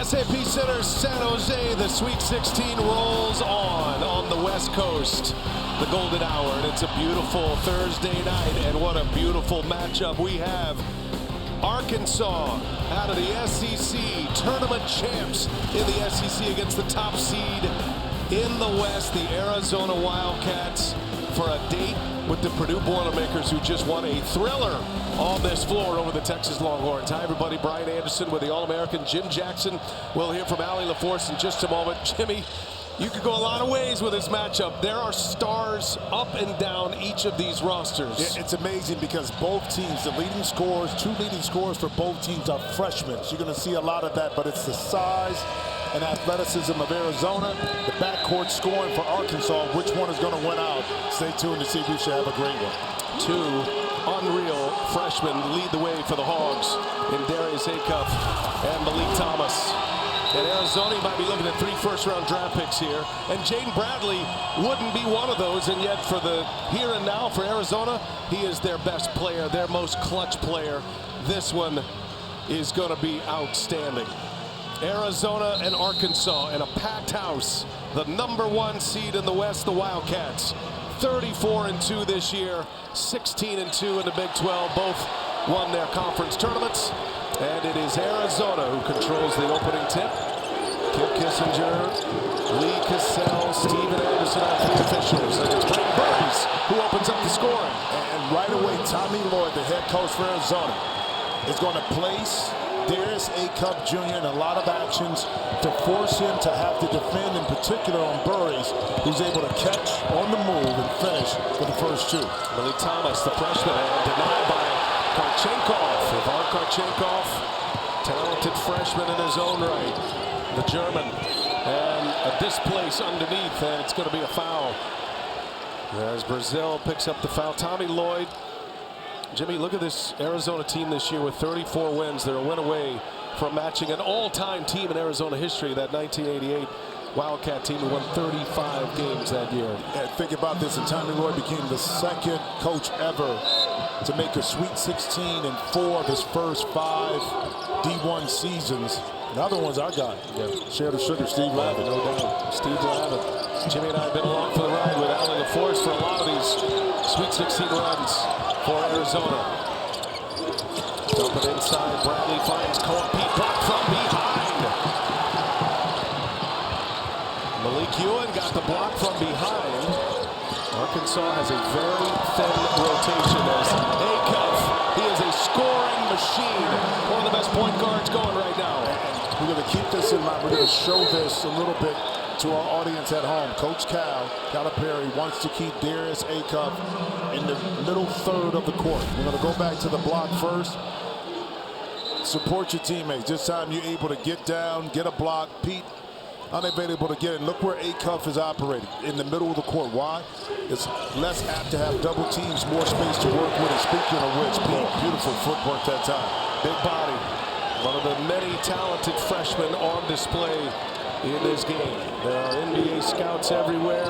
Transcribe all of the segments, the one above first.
SAP Center, San Jose. The Sweet 16 rolls on the West Coast. The golden hour, and it's a beautiful Thursday night, and what a beautiful matchup we have. Arkansas out of the SEC, tournament champs in the SEC against the top seed in the West, the Arizona Wildcats, for a date with the Purdue Boilermakers, who just won a thriller on this floor over the Texas Longhorns. Hi, everybody. Brian Anderson with the All-American Jim Jackson. We'll hear from Allie LaForce in just a moment. Jimmy, you could go a lot of ways with this matchup. There are stars up and down each of these rosters. Yeah, it's amazing because both teams, the leading scorers, two leading scorers for both teams are freshmen. So you're going to see a lot of that, but it's the size and athleticism of Arizona, the backcourt scoring for Arkansas. Which one is going to win out? Stay tuned to see if we should have a great one. Two unreal freshmen lead the way for the Hogs in Darius Acuff and Malik Thomas. And Arizona might be looking at 3 first-round draft picks here. And Jaden Bradley wouldn't be one of those. And yet for the here and now for Arizona, he is their best player, their most clutch player. This one is going to be outstanding. Arizona and Arkansas in a packed house. The #1 seed in the West, the Wildcats. 34-2 this year, 16-2 in the Big 12. Both won their conference tournaments. And it is Arizona who controls the opening tip. Kip Kissinger, Lee Cassell, Steven Anderson are 3 officials. And it's Brayden Burns who opens up the scoring. And right away, Tommy Lloyd, the head coach for Arizona, is going to place Darius Acuff Jr. in a lot of actions to force him to have to defend, in particular on Burris, who's able to catch on the move and finish for the first 2. Malik Thomas, the freshman, and denied by Karchenkov. Ivan Karchenkov, talented freshman in his own right. The German, and a displace underneath, and it's going to be a foul. As Brazil picks up the foul. Tommy Lloyd. Jimmy, look at this Arizona team this year with 34 wins. They're a win away from matching an all-time team in Arizona history, that 1988 Wildcat team who won 35 games that year. And think about this, and Tommy Lloyd became the 2nd coach ever to make a Sweet 16 in 4 of his first 5 D1 seasons. The other ones I got. Yeah. Share the sugar, Steve Lavin. No doubt. Steve Lavin. Jimmy and I have been along for the ride with Allie LaForce for a lot of these Sweet 16 runs for Arizona. Dumping inside. Bradley finds Cohen Pete blocked from behind. Malik Ewan got the block from behind. Arkansas has a very thin rotation as Acuff. He is a scoring machine. One of the best point guards going right now. We're going to keep this in mind. We're going to show this a little bit to our audience at home. Coach Calipari wants to keep Darius Acuff in the middle third of the court. We're going to go back to the block first. Support your teammates. This time you're able to get down, get a block. Pete unavailable to get it. Look where Acuff is operating, in the middle of the court. Why? It's less apt to have double teams, more space to work with. And speaking of which, Pete, beautiful footwork that time. Big body. One of the many talented freshmen on display in this game. There are NBA scouts everywhere.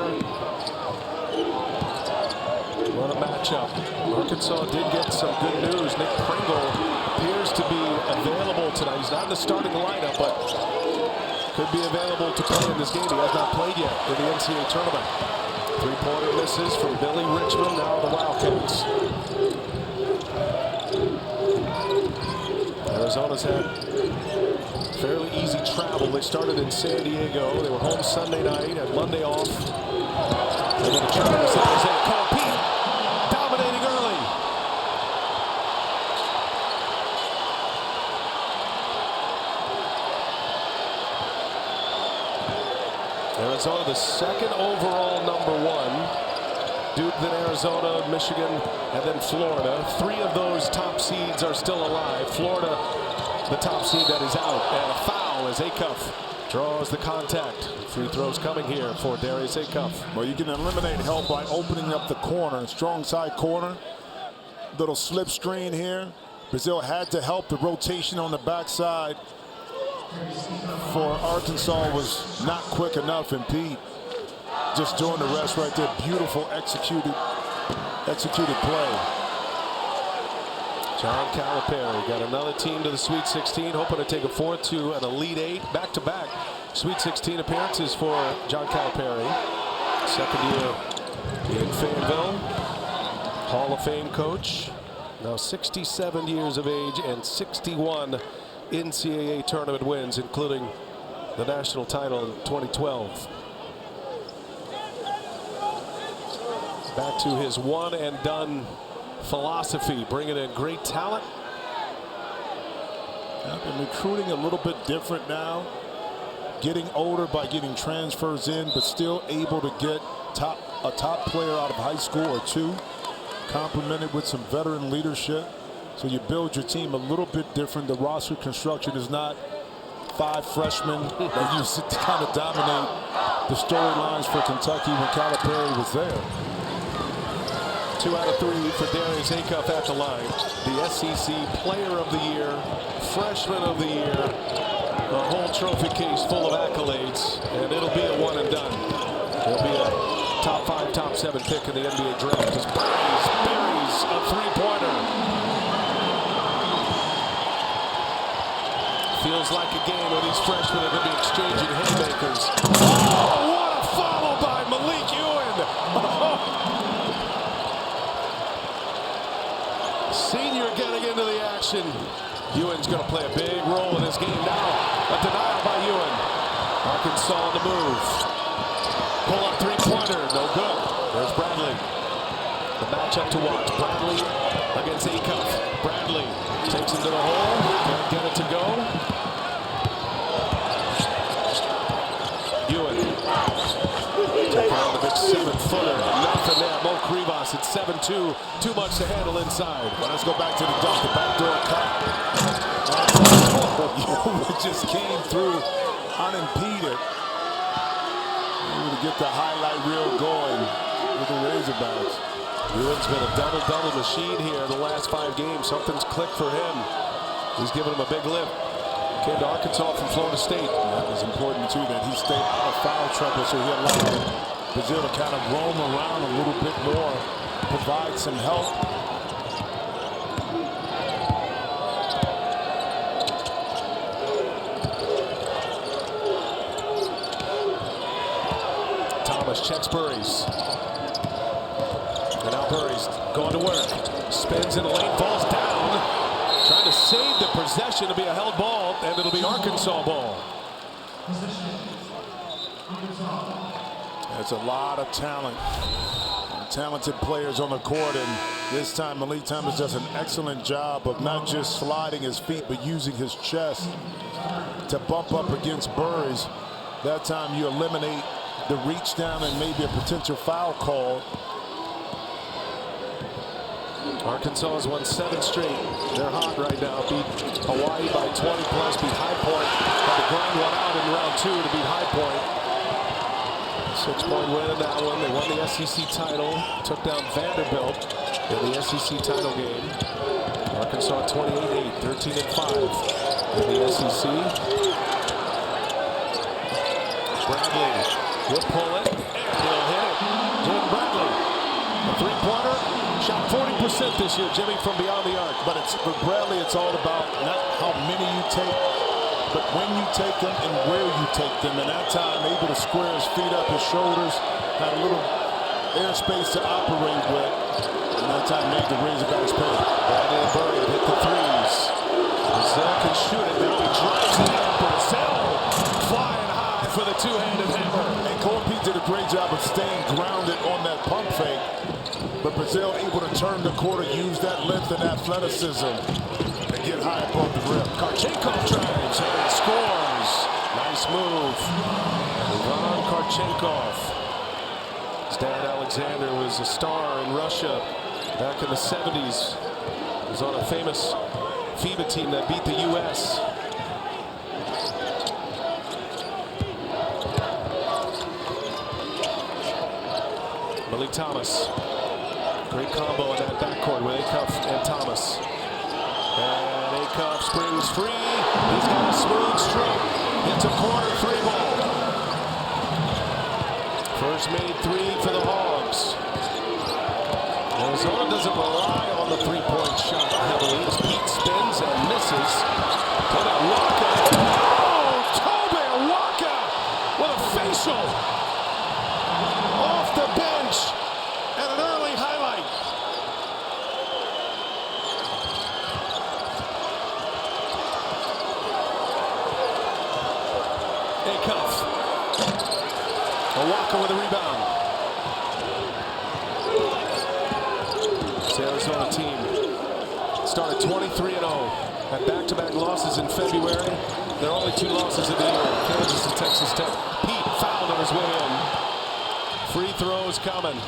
What a matchup. Arkansas did get some good news. Nick Pringle appears to be available tonight. He's not in the starting lineup, but could be available to play in this game. He has not played yet in the NCAA tournament. 3-pointer misses from Billy Richmond, now the Wildcats. Arizona's had fairly easy travel. They started in San Diego. They were home Sunday night, had Monday off. And then the travel was San Jose. Cohen Pete dominating early. Arizona, the 2nd overall #1. Duke, then Arizona, Michigan, and then Florida. 3 of those top seeds are still alive. Florida, the top seed that is out. And a foul as Acuff draws the contact. Free throws coming here for Darius Acuff. Well, you can eliminate help by opening up the corner. Strong side corner. Little slip screen here. Brazil had to help. The rotation on the backside for Arkansas was not quick enough, and Pete just doing the rest right there. Beautiful executed play. John Calipari got another team to the Sweet 16, hoping to take a 4-2 an Elite 8 back-to-back Sweet 16 appearances for John Calipari. Second year in Fayetteville, Hall of Fame coach. Now 67 years of age and 61 NCAA tournament wins, including the national title in 2012. Back to his one and done philosophy, bringing in great talent. I've been recruiting a little bit different now. Getting older by getting transfers in, but still able to get a top player out of high school or two, complemented with some veteran leadership. So you build your team a little bit different. The roster construction is not 5 freshmen that used to kind of dominate the storylines for Kentucky when Calipari was there. 2 out of 3 for Darius Acuff at the line. The SEC Player of the Year, Freshman of the Year, a whole trophy case full of accolades, and it'll be a one and done. It'll be a top 5, top 7 pick in the NBA draft. Just buries a three-pointer. Feels like a game where these freshmen are going to be exchanging haymakers. Oh, what a follow by Malik Ewing! Senior getting into the action. Ewing's going to play a big role in this game now. A denial by Ewing. Arkansas on the move. Pull up three-pointer. No good. There's Bradley. The matchup to watch. Bradley against Acuff. Bradley takes him to the hole. Can't get it to go. Ewing. Taking on the big 7-footer. Nothing there. Mo Krivas at 7'2". Too much to handle inside. Well, let's go back to the dunk. The backdoor cut. Ewing just came through unimpeded. Able to get the highlight reel going with the Razorbacks. Ewing's been a double-double machine here in the last 5 games. Something's clicked for him. He's given him a big lift. Came to Arkansas from Florida State. That was important, too, that he stayed out of foul trouble, so he allowed Brazil to kind of roam around a little bit more, provide some help. Thomas checks Burries. And now Burries going to work. Spins in the lane, falls down. Trying to save the possession to be a held ball, and it'll be Arkansas ball. There's a lot of talent. Talented players on the court, and this time Malik Thomas does an excellent job of not just sliding his feet, but using his chest to bump up against Burries. That time you eliminate the reach down and maybe a potential foul call. Arkansas has won 7 straight. They're hot right now. Beat Hawaii by 20 plus. Beat High Point. Had to grind one out in round 2 to beat High Point. 6-point win in that one. They won the SEC title. Took down Vanderbilt in the SEC title game. Arkansas 28-8, 13-5 in the SEC. Bradley will pull it, and he'll hit it. Jim Bradley, a three-pointer, shot 40% this year, Jimmy, from beyond the arc. But for Bradley, it's all about not how many you take, but when you take them and where you take them. And that time, able to square his feet up, his shoulders, had a little airspace to operate with. And that time made the Razorbacks pay. Bradley and Burry hit the threes. Brazil can shoot it. Now he drives it in. Brazil flying high for the two-handed hammer. And Corpy did a great job of staying grounded on that pump fake. But Brazil able to turn the court and use that length and athleticism and get high above the rim. Karchenkov drives and scores. Nice move. Ivan Karchenkov. Stan Alexander was a star in Russia back in the 70s. He was on a famous FIBA team that beat the U.S. Malik Thomas. Great combo in that backcourt with Acuff and Thomas. And Acuff springs free. He's got a smooth stroke. Hits a corner 3 ball. First made 3 for the Hogs. Arizona doesn't rely on the three-point shot heavily. misses. Tobe Waka. Oh, Tobe Waka with a facial off the bench and an early highlight. Acuff. Waka with a rebound. This Arizona team started 23-0. Had back-to-back losses in February. Their only 2 losses of the year, Kansas and Texas Tech. Pete fouled on his way in. Free throws coming.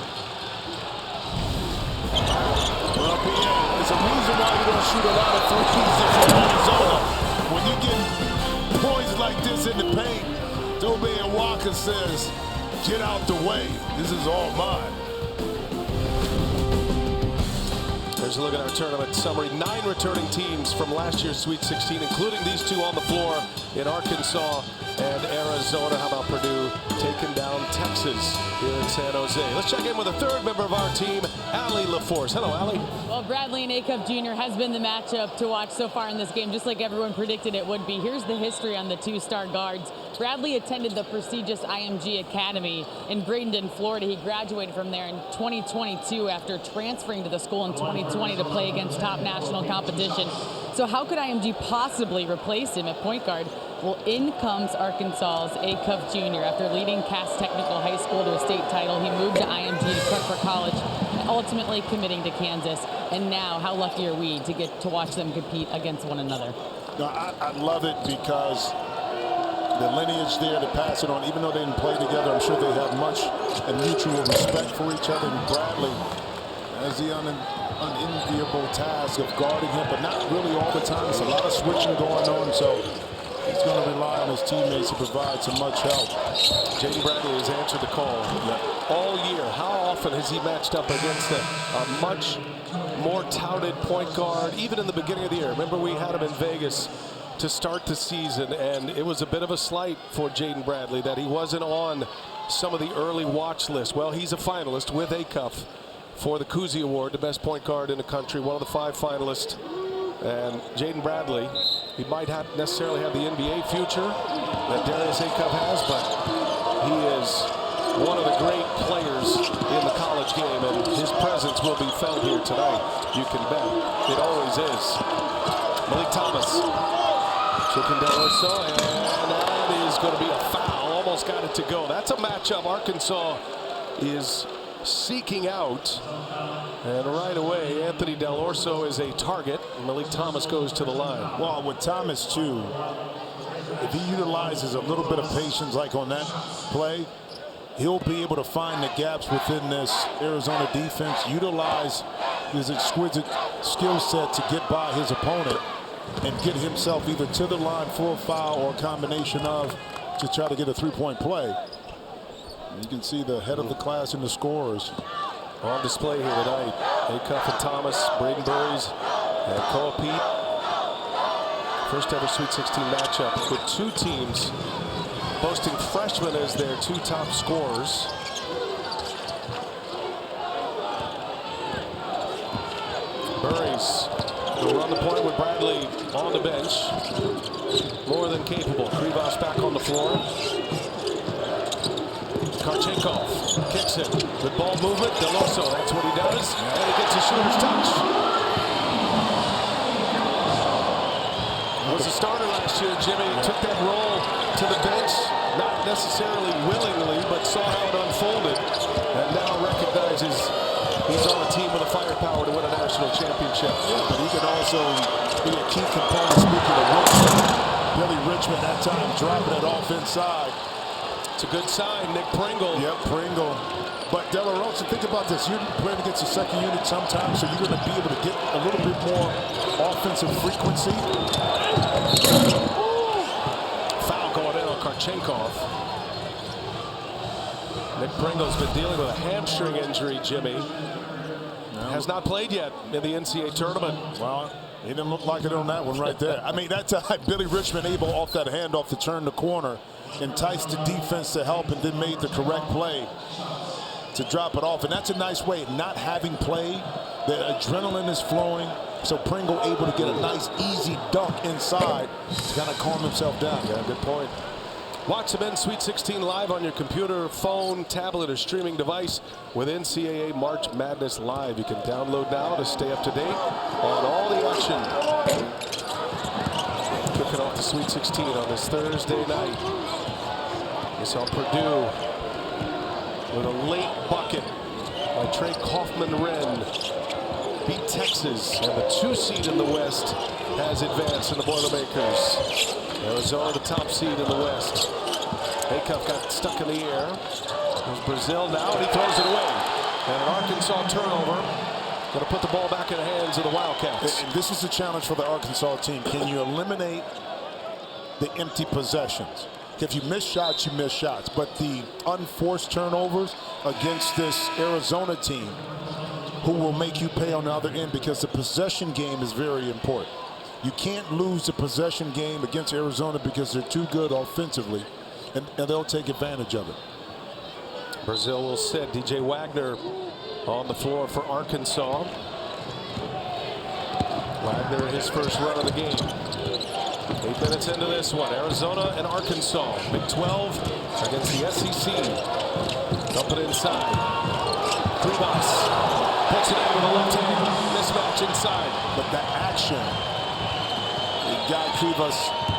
Well, there's a reason why you don't shoot a lot of threes if you're Arizona. When you get points like this in the paint, Tobe Waka says, get out the way. This is all mine. There's a look at our tournament summary. 9 returning teams from last year's Sweet 16, including these 2 on the floor in Arkansas and Arizona. How about Purdue taking down Texas here in San Jose? Let's check in with a 3rd member of our team, Allie LaForce. Hello, Allie. Well, Bradley and Acuff Jr. has been the matchup to watch so far in this game, just like everyone predicted it would be. Here's the history on the 2-star guards. Bradley attended the prestigious IMG Academy in Bradenton, Florida. He graduated from there in 2022 after transferring to the school in 2020 to play against top national competition. So how could IMG possibly replace him at point guard? Well, in comes Arkansas's Acuff Jr. After leading Cass Technical High School to a state title, he moved to IMG to prep for college, ultimately committing to Kansas. And now, how lucky are we to get to watch them compete against one another? No, I love it because the lineage there to pass it on, even though they didn't play together, I'm sure they have much and mutual respect for each other. And Bradley has the unenviable task of guarding him, but not really all the time. There's a lot of switching going on, so he's going to rely on his teammates to provide some much help. Jaden Bradley has answered the call all year. How often has he matched up against a much more touted point guard, even in the beginning of the year? Remember, we had him in Vegas to start the season, and it was a bit of a slight for Jaden Bradley that he wasn't on some of the early watch lists. Well, he's a finalist with Acuff for the Cousy Award, the best point guard in the country, one of the 5 finalists. And Jaden Bradley, he might not necessarily have the NBA future that Darius Acuff has, but he is one of the great players in the college game, and his presence will be felt here tonight. You can bet. It always is. Malik Thomas. Chicken Del Orso, and that is going to be a foul. Almost got it to go. That's a matchup Arkansas is seeking out. And right away, Anthony Del Orso is a target. Malik Thomas goes to the line. Well, with Thomas, too, if he utilizes a little bit of patience like on that play, he'll be able to find the gaps within this Arizona defense, utilize his exquisite skill set to get by his opponent and get himself either to the line for a foul or a combination of to try to get a 3-point play. You can see the head of the class in the scorers on display here tonight. Acuff and Thomas, Braden Burries, and Cole Pete. First ever Sweet 16 matchup with 2 teams boasting freshmen as their 2 top scorers. Burries will run the point with Bradley on the bench. More than capable. Krivas back on the floor. Karchenkov kicks it with ball movement. Del Orso, that's what he does. And he gets a shooter's touch. Was a starter last year, Jimmy. Took that role to the bench, not necessarily willingly, but saw how it unfolded. And now recognizes he's on a team with the firepower to win a national championship. Yeah, but he can also be a key component. Speaking of Richmond, Billy Richmond that time dropping it off inside. It's a good sign, Nick Pringle. Yep, Pringle. But Del Orso, think about this. You're playing against the second unit sometimes, so you're going to be able to get a little bit more offensive frequency. Foul going in on Karchenkov. Nick Pringle's been dealing with a hamstring injury, Jimmy. Has not played yet in the NCAA tournament. Well, he didn't look like it on that one right there. I mean, that time Billy Richmond able off that handoff to turn the corner, enticed the defense to help, and then made the correct play to drop it off. And that's a nice way, not having played. The adrenaline is flowing. So Pringle able to get a nice, easy dunk inside to kind of calm himself down. Yeah, good point. Watch the Men's Sweet 16 live on your computer, phone, tablet, or streaming device with NCAA March Madness Live. You can download now to stay up to date on all the action. Kicking off the Sweet 16 on this Thursday night. We saw Purdue with a late bucket by Trey Kaufman-Renn. Beat Texas, and the 2 seed in the West has advanced in the Boilermakers. Arizona, the top seed in the West. Acuff got stuck in the air. There's Brazil now, and he throws it away. And an Arkansas turnover. Going to put the ball back in the hands of the Wildcats. And this is the challenge for the Arkansas team. Can you eliminate the empty possessions? If you miss shots, you miss shots. But the unforced turnovers against this Arizona team, who will make you pay on the other end, because the possession game is very important. You can't lose the possession game against Arizona because they're too good offensively, and they'll take advantage of it. Brazil will sit. DJ Wagner on the floor for Arkansas. Wagner, his first run of the game. 8 minutes into this one. Arizona and Arkansas. Big 12 against the SEC. Dump it inside. Krivas puts it in with a left hand. Mismatch inside. But that action, it got Krivas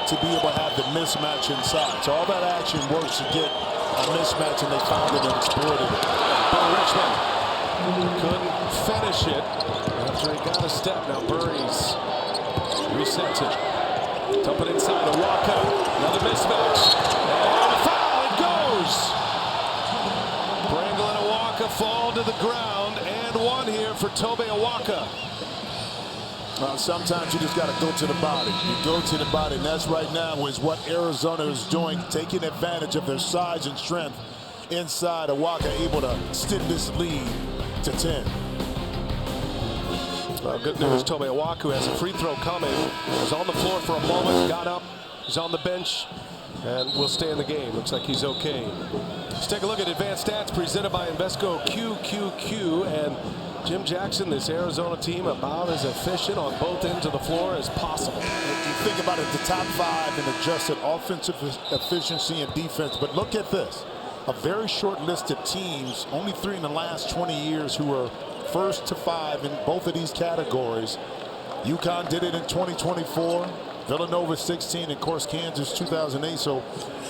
to be able to have the mismatch inside. So all that action works to get a mismatch, and they found it and exploited it. Bill Richmond couldn't finish it after he got a step. Now Burries resets it. Dump it inside to Waka. Another mismatch. And a foul. It goes. Pringle and Awaka fall to the ground, and one here for Tobe Awaka. Sometimes you just got to go to the body. You go to the body, and that's right now is what Arizona is doing, taking advantage of their size and strength inside. Awaka able to extend this lead to 10. Well, good news, Tobe Awaka has a free throw coming. Was on the floor for a moment, got up, he's on the bench, and will stay in the game. Looks like he's okay. Let's take a look at advanced stats presented by Invesco QQQ. And Jim Jackson, this Arizona team, about as efficient on both ends of the floor as possible. You think about it, the top 5 in adjusted offensive efficiency and defense. But look at this. A very short list of teams, only 3 in the last 20 years who are first to 5 in both of these categories. UConn did it in 2024, Villanova 16, and of course Kansas 2008. So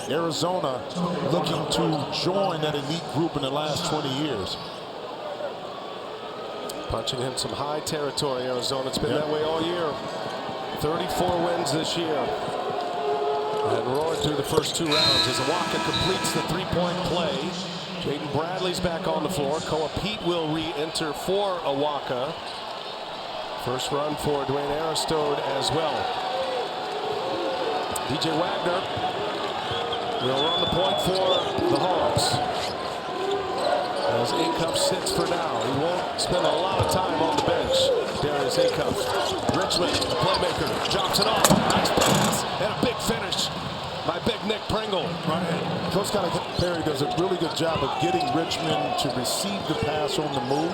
Arizona looking to join that elite group in the last 20 years. Punching in some high territory, Arizona. It's been that way all year. 34 wins this year. And roared through the first 2 rounds as Awaka completes the 3-point play. Jaden Bradley's back on the floor. Koa Pete will re-enter for Awaka. First run for Dwayne Aristode as well. DJ Wagner will run the point for the Hogs. As Acuff sits for now. He won't spend a lot of time on the bench. Darius Acuff. Richmond, the playmaker, drops it off. Nice pass and a big finish by Big Nick Pringle. Right. Coach Calipari does a really good job of getting Richmond to receive the pass on the move.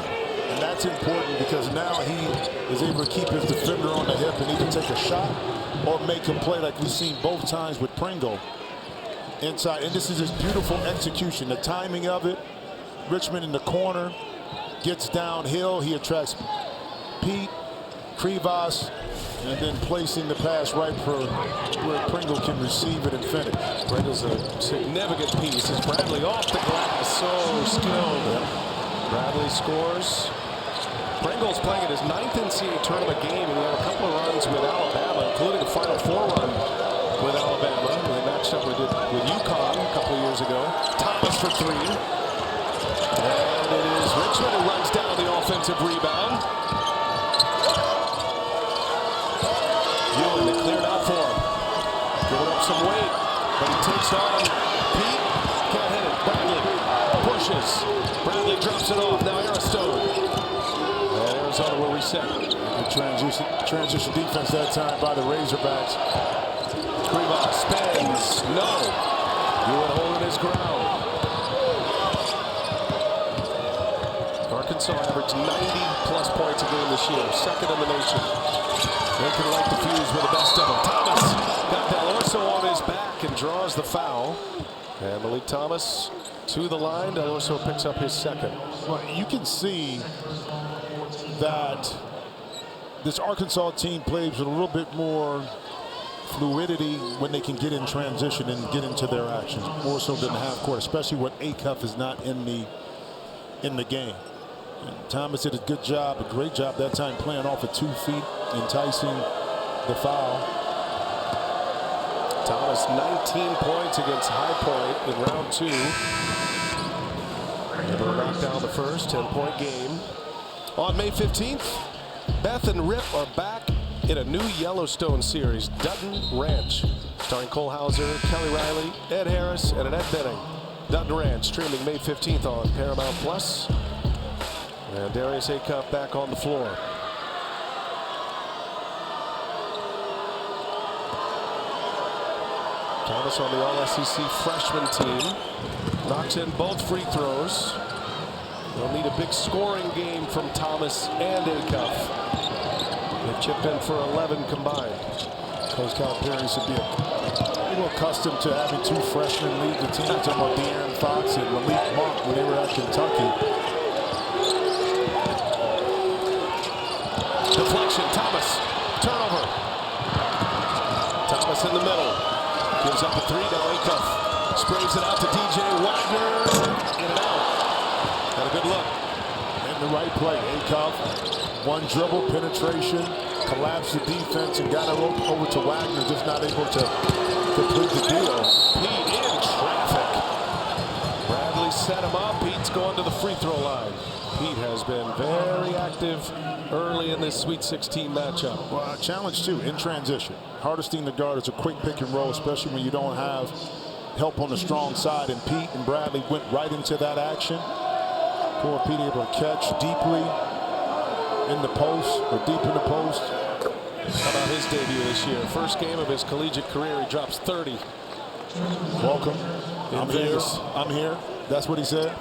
And that's important because now he is able to keep his defender on the hip and either take a shot or make a play like we've seen both times with Pringle inside. And this is his beautiful execution. The timing of it. Richmond in the corner, gets downhill. He attracts Pete, Krivas, and then placing the pass right for where Pringle can receive it and finish. Pringle's a significant piece as Bradley off the glass. So skilled. Bradley scores. Pringle's playing at his 9th NCAA tournament game, and we have a couple of runs with Alabama, including a Final Four run with Alabama. They matched up with UConn a couple of years ago. Thomas for 3. And it is Richmond who runs down the offensive rebound. Ewing, they cleared out for him. Giving up some weight, but he takes on Pete. Can't hit it. Bradley pushes. Bradley drops it off. Now Aristode. And Arizona will reset. Good transition defense that time by the Razorbacks. Krivas spins. No. Ewing holding his ground. Orso averaged 90-plus points a game this year, second in the nation. They can light the fuse with the best of them. Thomas got Del Orso on his back and draws the foul. And Malik Thomas to the line. Del Orso picks up his second. Well, you can see that this Arkansas team plays with a little bit more fluidity when they can get in transition and get into their actions, more so than the half court, especially when Acuff is not in the game. And Thomas did a good job, a great job that time, playing off of 2 feet, enticing the foul. Thomas 19 points against High Point in round 2. Never knocked down the first 10-point game. On May 15th, Beth and Rip are back in a new Yellowstone series, Dutton Ranch, starring Cole Hauser, Kelly Riley, Ed Harris, and Annette Benning. Dutton Ranch streaming May 15th on Paramount Plus. And Darius Acuff back on the floor. Thomas on the All-SEC freshman team knocks in both free throws. They'll need a big scoring game from Thomas and Acuff. They've chipped in for 11 combined. Coach Calipari should be a little accustomed to having 2 freshmen lead the team. Talking about De'Aaron Fox and Malik Monk when they were at Kentucky. Deflection, Thomas, turnover. Thomas in the middle, gives up a 3, now Acuff sprays it out to DJ Wagner, in and out. Got a good look. In the right play, Acuff, 1 dribble, penetration, collapsed the defense and got it over to Wagner, just not able to complete the deal. Pete in traffic. Bradley set him up, Pete's going to the free throw line. Pete has been very active early in this Sweet 16 matchup. Well, challenge too, in transition. Hardest thing to guard is a quick pick and roll, especially when you don't have help on the strong side. And Pete and Bradley went right into that action. Poor Pete able to catch deeply in the post, or deep in the post. How about his debut this year? First game of his collegiate career, he drops 30. Welcome. I'm Vegas. here. I'm here. That's what he said.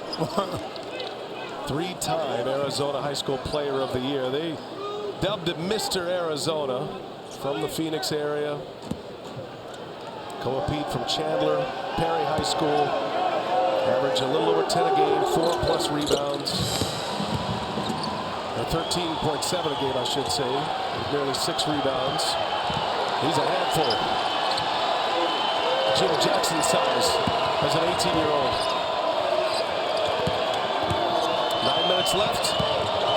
3-time Arizona High School Player of the Year. They dubbed him Mr. Arizona, from the Phoenix area. Koa Pete from Chandler Perry High School. Average a little over 10 a game, 4+ rebounds. Or 13.7 a game, I should say. With nearly 6 rebounds. He's a handful. Jim Jackson size as an 18-year-old. 9 minutes left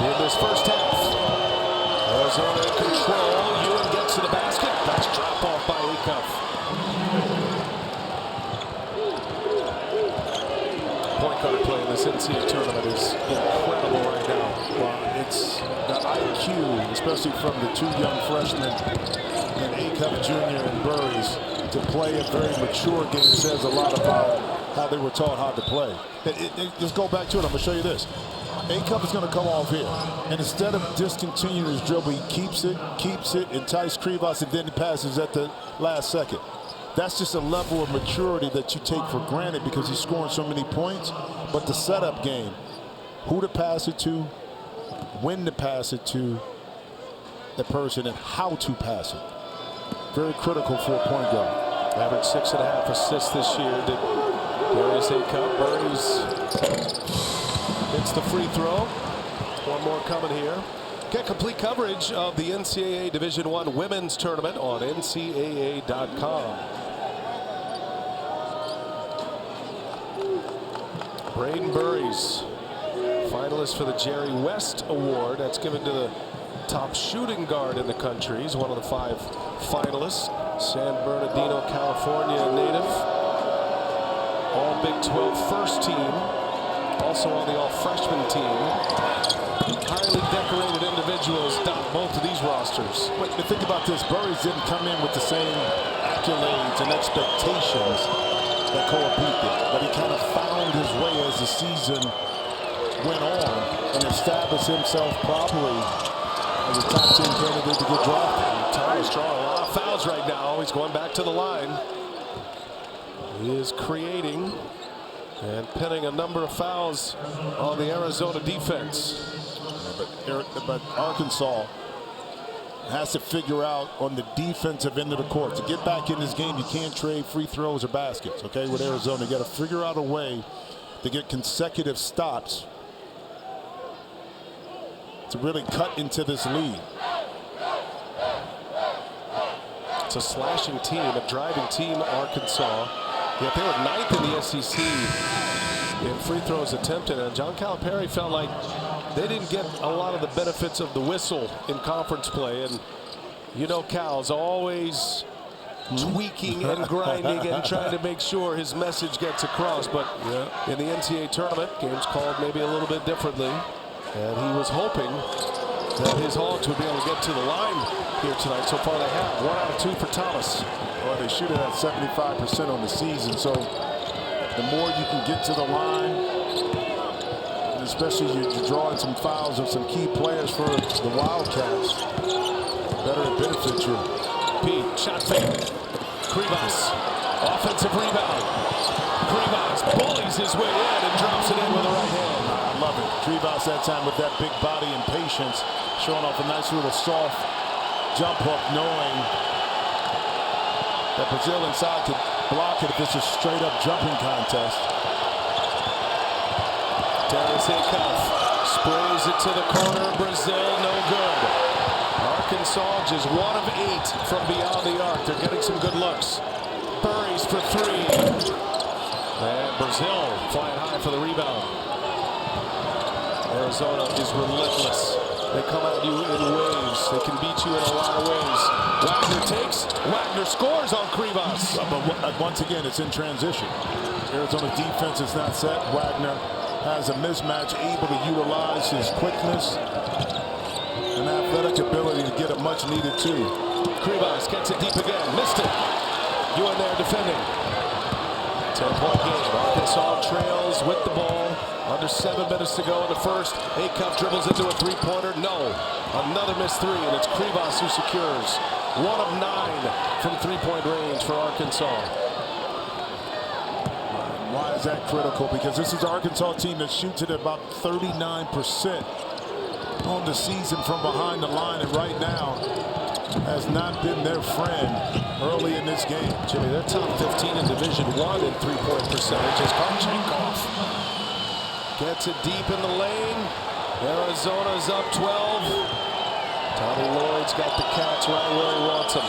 in this first half. Arizona in control. Ewan gets to the basket. Nice drop off by Acuff. Point guard play in this NCAA tournament is incredible right now. Well, it's the IQ, especially from the 2 young freshmen, and Acuff Jr. and Burries, to play a very mature game says a lot about how they were taught how to play. Just go back to it. I'm going to show you this. Acuff is going to come off here, and instead of discontinuing his dribble, he keeps it, entice Krivas, and then he passes at the last second. That's just a level of maturity that you take for granted because he's scoring so many points. But the setup game, who to pass it to, when to pass it to the person, and how to pass it. Very critical for a point guard. Average 6.5 assists this year. Did Darius Acuff. Burries hits the free throw. One more coming here. Get complete coverage of the NCAA Division I Women's Tournament on NCAA.com. Braden Burries, finalist for the Jerry West Award. That's given to the top shooting guard in the country. He's one of the 5 finalists. San Bernardino, California native. All Big 12 first team. Also on the all-freshman team. Highly decorated individuals dot both of these rosters. But think about this. Burries didn't come in with the same accolades and expectations that Koa Pete did. But he kind of found his way as the season went on and established himself properly as a top 10 candidate to get drafted. Thomas drawing a lot of fouls right now. He's going back to the line. He is creating And pinning a number of fouls on the Arizona defense. But Arkansas has to figure out on the defensive end of the court. To get back in this game, you can't trade free throws or baskets, okay, with Arizona. You got to figure out a way to get consecutive stops to really cut into this lead. It's a slashing team, a driving team, Arkansas. Yet they were 9th in the SEC in free throws attempted. And John Calipari felt like they didn't get a lot of the benefits of the whistle in conference play. And you know Cal's always tweaking and grinding and trying to make sure his message gets across. But in the NCAA tournament, games called maybe a little bit differently. And he was hoping that his Hawks would be able to get to the line here tonight. So far they have. 1 out of 2 for Thomas. Well, they shoot it at 75% on the season. So the more you can get to the line, and especially you're drawing some fouls of some key players for the Wildcats, the better it benefits you. Pete, shot fake. Krivas, offensive rebound. Krivas bullies his way in and drops it in with the right hand. I love it. Krivas that time with that big body and patience, showing off a nice little soft jump hook, knowing that Brazil inside could block it if it's a straight up jumping contest. Darius Acuff sprays it to the corner. Brazil, no good. Arkansas just 1 of 8 from beyond the arc. They're getting some good looks. Buries for 3. And Brazil flying high for the rebound. Arizona is relentless. They come at you in waves. They can beat you in a lot of ways. Wagner takes. Wagner scores on Krivas. But once again, it's in transition. Arizona defense is not set. Wagner has a mismatch, able to utilize his quickness and athletic ability to get a much needed 2. Krivas gets it deep again. Missed it. You in there defending. 10-point game. Arkansas trails with the ball. Under 7 minutes to go in the first. Acuff dribbles into a 3-pointer. No. Another missed 3, and it's Krivas who secures. 1 of 9 from 3-point range for Arkansas. Why is that critical? Because this is an Arkansas team that shoots at about 39% on the season from behind the line, and right now has not been their friend early in this game. Jimmy, they're top 15 in Division I in 3-point percentage as Karchenkov gets it deep in the lane. Arizona's up 12. Tommy Lloyd's got the catch right where he wants him.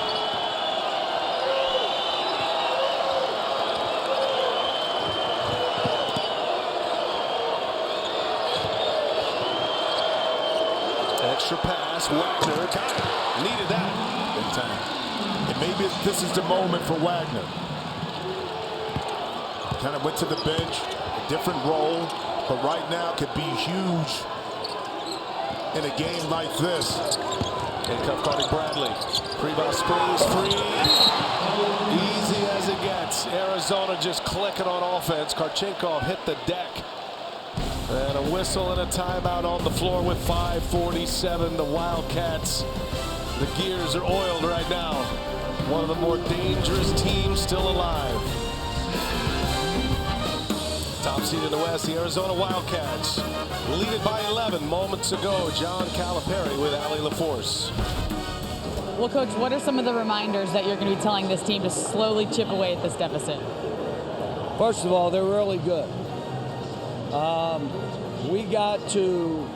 Extra pass, Wagner got it. Needed that. Big time. And maybe this is the moment for Wagner. Kind of went to the bench, a different role, but right now could be huge in a game like this. Acuff guarding Bradley. Krivas springs free. Easy as it gets. Arizona just clicking on offense. Karchenkov hit the deck. And a whistle and a timeout on the floor with 5:47. The Wildcats, the gears are oiled right now. One of the more dangerous teams still alive. Top seed in the West, the Arizona Wildcats. Lead it by 11 moments ago. John Calipari with Allie LaForce. Well, Coach, what are some of the reminders that you're going to be telling this team to slowly chip away at this deficit? First of all, they're really good. We got to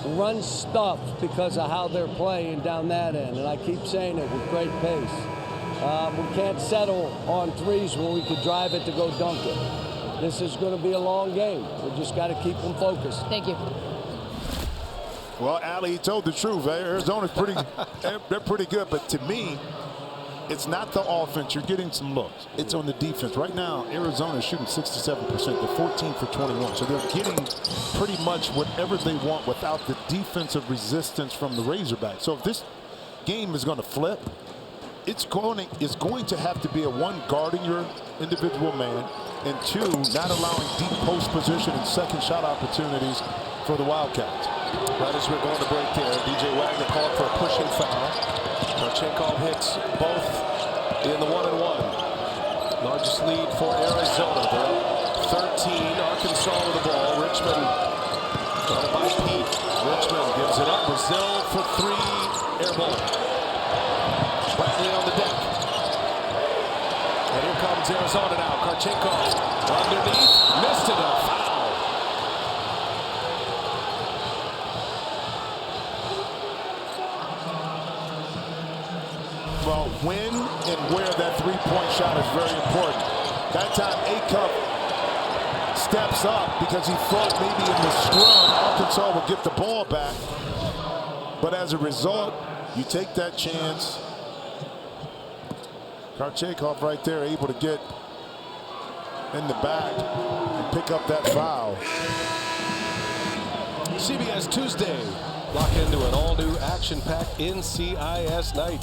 run stuff because of how they're playing down that end, and I keep saying it with great pace. We can't settle on threes when we could drive it to go dunk it. This is going to be a long game. We just got to keep them focused. Thank you. Well, Allie, he told the truth. Arizona's pretty, they're pretty good, but to me, it's not the offense. You're getting some looks. It's on the defense. Right now, Arizona is shooting 67%. They're 14 for 21. So they're getting pretty much whatever they want without the defensive resistance from the Razorbacks. So if this game is going to flip, it's going to have to be a 1, guarding your individual man, and 2, not allowing deep post position and second shot opportunities for the Wildcats. Right as we're going to break there, DJ Wagner called for a pushing foul. Karchenkov hits both in the 1-and-1. Largest lead for Arizona. They're up 13, Arkansas with the ball. Richmond got it by Pete. Richmond gives it up. Brazil for 3, air ball. Bradley on the deck. And here comes Arizona now. Karchenkov underneath, missed it, a foul. Well, when and where that three-point shot is very important. That time, Acuff steps up because he thought maybe in the scrum, Arkansas would get the ball back. But as a result, you take that chance. Karchenkov right there, able to get in the back and pick up that foul. CBS Tuesday. Lock into an all-new action-packed NCIS night.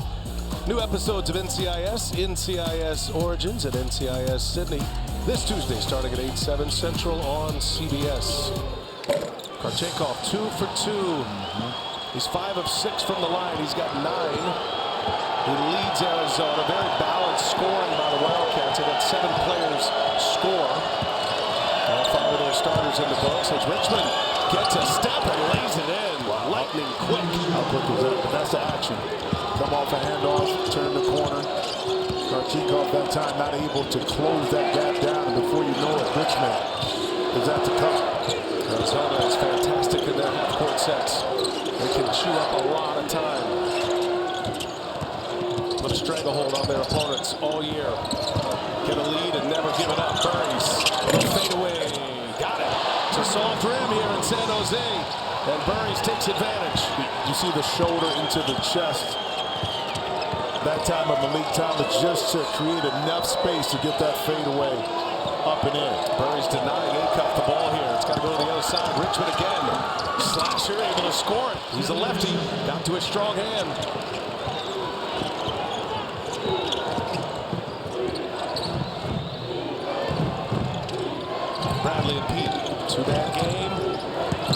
New episodes of NCIS, NCIS Origins, and NCIS Sydney. This Tuesday starting at 8/7 Central on CBS. Karchenkov 2 for 2. He's 5 of 6 from the line. He's got 9. He leads Arizona. Very balanced scoring by the Wildcats. They got 7 players score. All 5 of their starters in the books. As Richmond gets a step and lays it in. Wow. Lightning quick. How quick was that? But that's the action. Come off a handoff, turn the corner. Karchenkov that time not able to close that gap down. And before you know it, Richmond is at the cup. Arizona is fantastic in their half-court sets. They can chew up a lot of time. Put a stranglehold on their opponents all year. Get a lead and never give it up. Burries, fade away. Got it. It's a soft rim here in San Jose. And Burries takes advantage. You see the shoulder into the chest. That time of Malik Thomas just to create enough space to get that fade away up and in. Burries denying Acuff the ball here. It's got to go to the other side. Richmond again. Slasher able to score it. He's a lefty. Got to his strong hand. Bradley and Pete. 2-man game.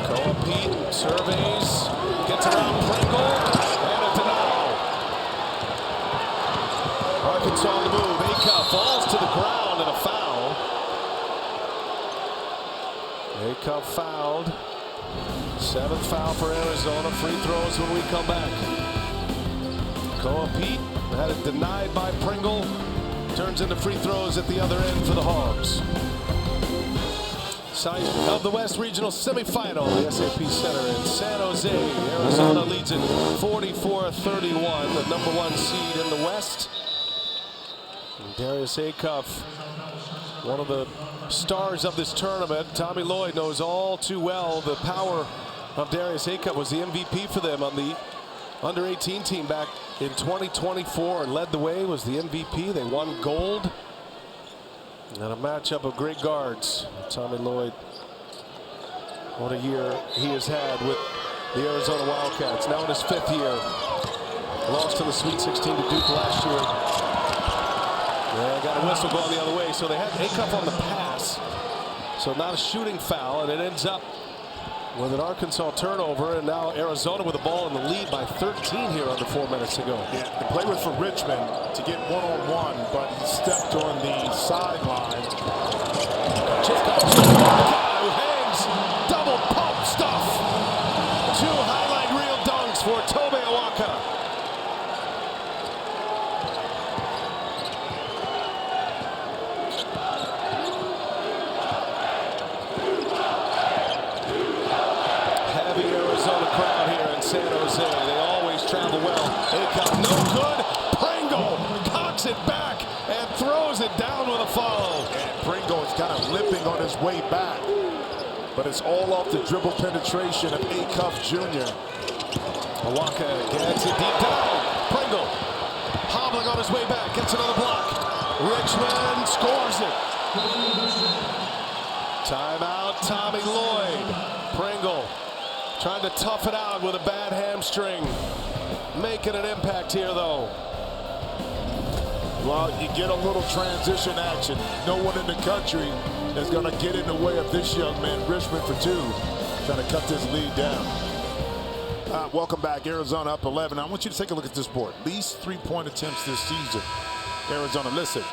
Koa Pete surveys. Gets around Pringle. And a denial. Arkansas on the move. Acuff falls to the ground and a foul. Acuff fouled. 7th foul for Arizona. Free throws when we come back. Koa Pete had it denied by Pringle. Turns into free throws at the other end for the Hogs. Site of the West Regional Semifinal, the SAP Center in San Jose. Arizona leads it 44-31, the number 1 seed in the West. And Darius Acuff, one of the stars of this tournament. Tommy Lloyd knows all too well the power of Darius Acuff. Was the MVP for them on the under-18 team back in 2024 and led the way, was the MVP. They won gold. And a matchup of great guards. Tommy Lloyd, what a year he has had with the Arizona Wildcats. Now in his 5th year. Lost to the Sweet 16 to Duke last year. Yeah, got a whistle going the other way. So they had Acuff on the pass. So not a shooting foul, and it ends up with an Arkansas turnover, and now Arizona with the ball in the lead by 13 here under 4 minutes to go. Yeah, the play was for Richmond to get one-on-one, but he stepped on the sideline. Who hangs, double pump stuff. 2 highlight reel dunks for Tobe Awaka. Crowd here in San Jose. They always travel well. Acuff, no good. Pringle cocks it back and throws it down with a follow. And Pringle is kind of limping on his way back. But it's all off the dribble penetration of Acuff Jr. Awaka gets it deep down. Pringle hobbling on his way back. Gets another block. Richmond scores it. Timeout, Tommy Lloyd. Pringle trying to tough it out with a bad hamstring. Making an impact here, though. Well, you get a little transition action. No one in the country is going to get in the way of this young man, Richmond, for 2. Trying to cut this lead down. Welcome back. Arizona up 11. I want you to take a look at this board. Least 3-point attempts this season. Arizona, listen,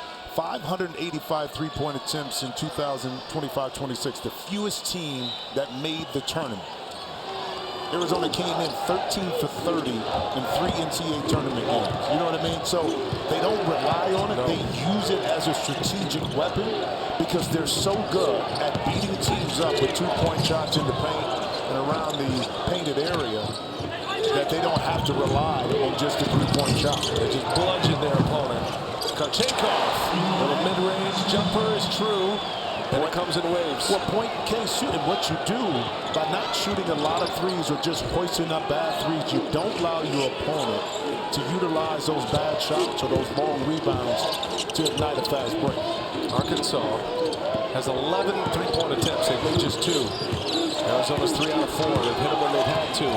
585 three-point attempts in 2025-26, the fewest team that made the tournament. Arizona came in 13 for 30 in 3 NCAA tournament games. You know what I mean? So they don't rely on it. No. They use it as a strategic weapon because they're so good at beating teams up with 2-point shots in the paint and around the painted area that they don't have to rely on just a 3-point shot. They just bludgeon their opponent. Karchenkov, little mid-range jumper is true. And it comes in waves. Well, point and case shooting, what you do by not shooting a lot of threes or just hoisting up bad threes, you don't allow your opponent to utilize those bad shots or those long rebounds to ignite a fast break. Arkansas has 11 three-point attempts. They've made just 2. Arizona's 3 out of 4. They've hit them when they've had to.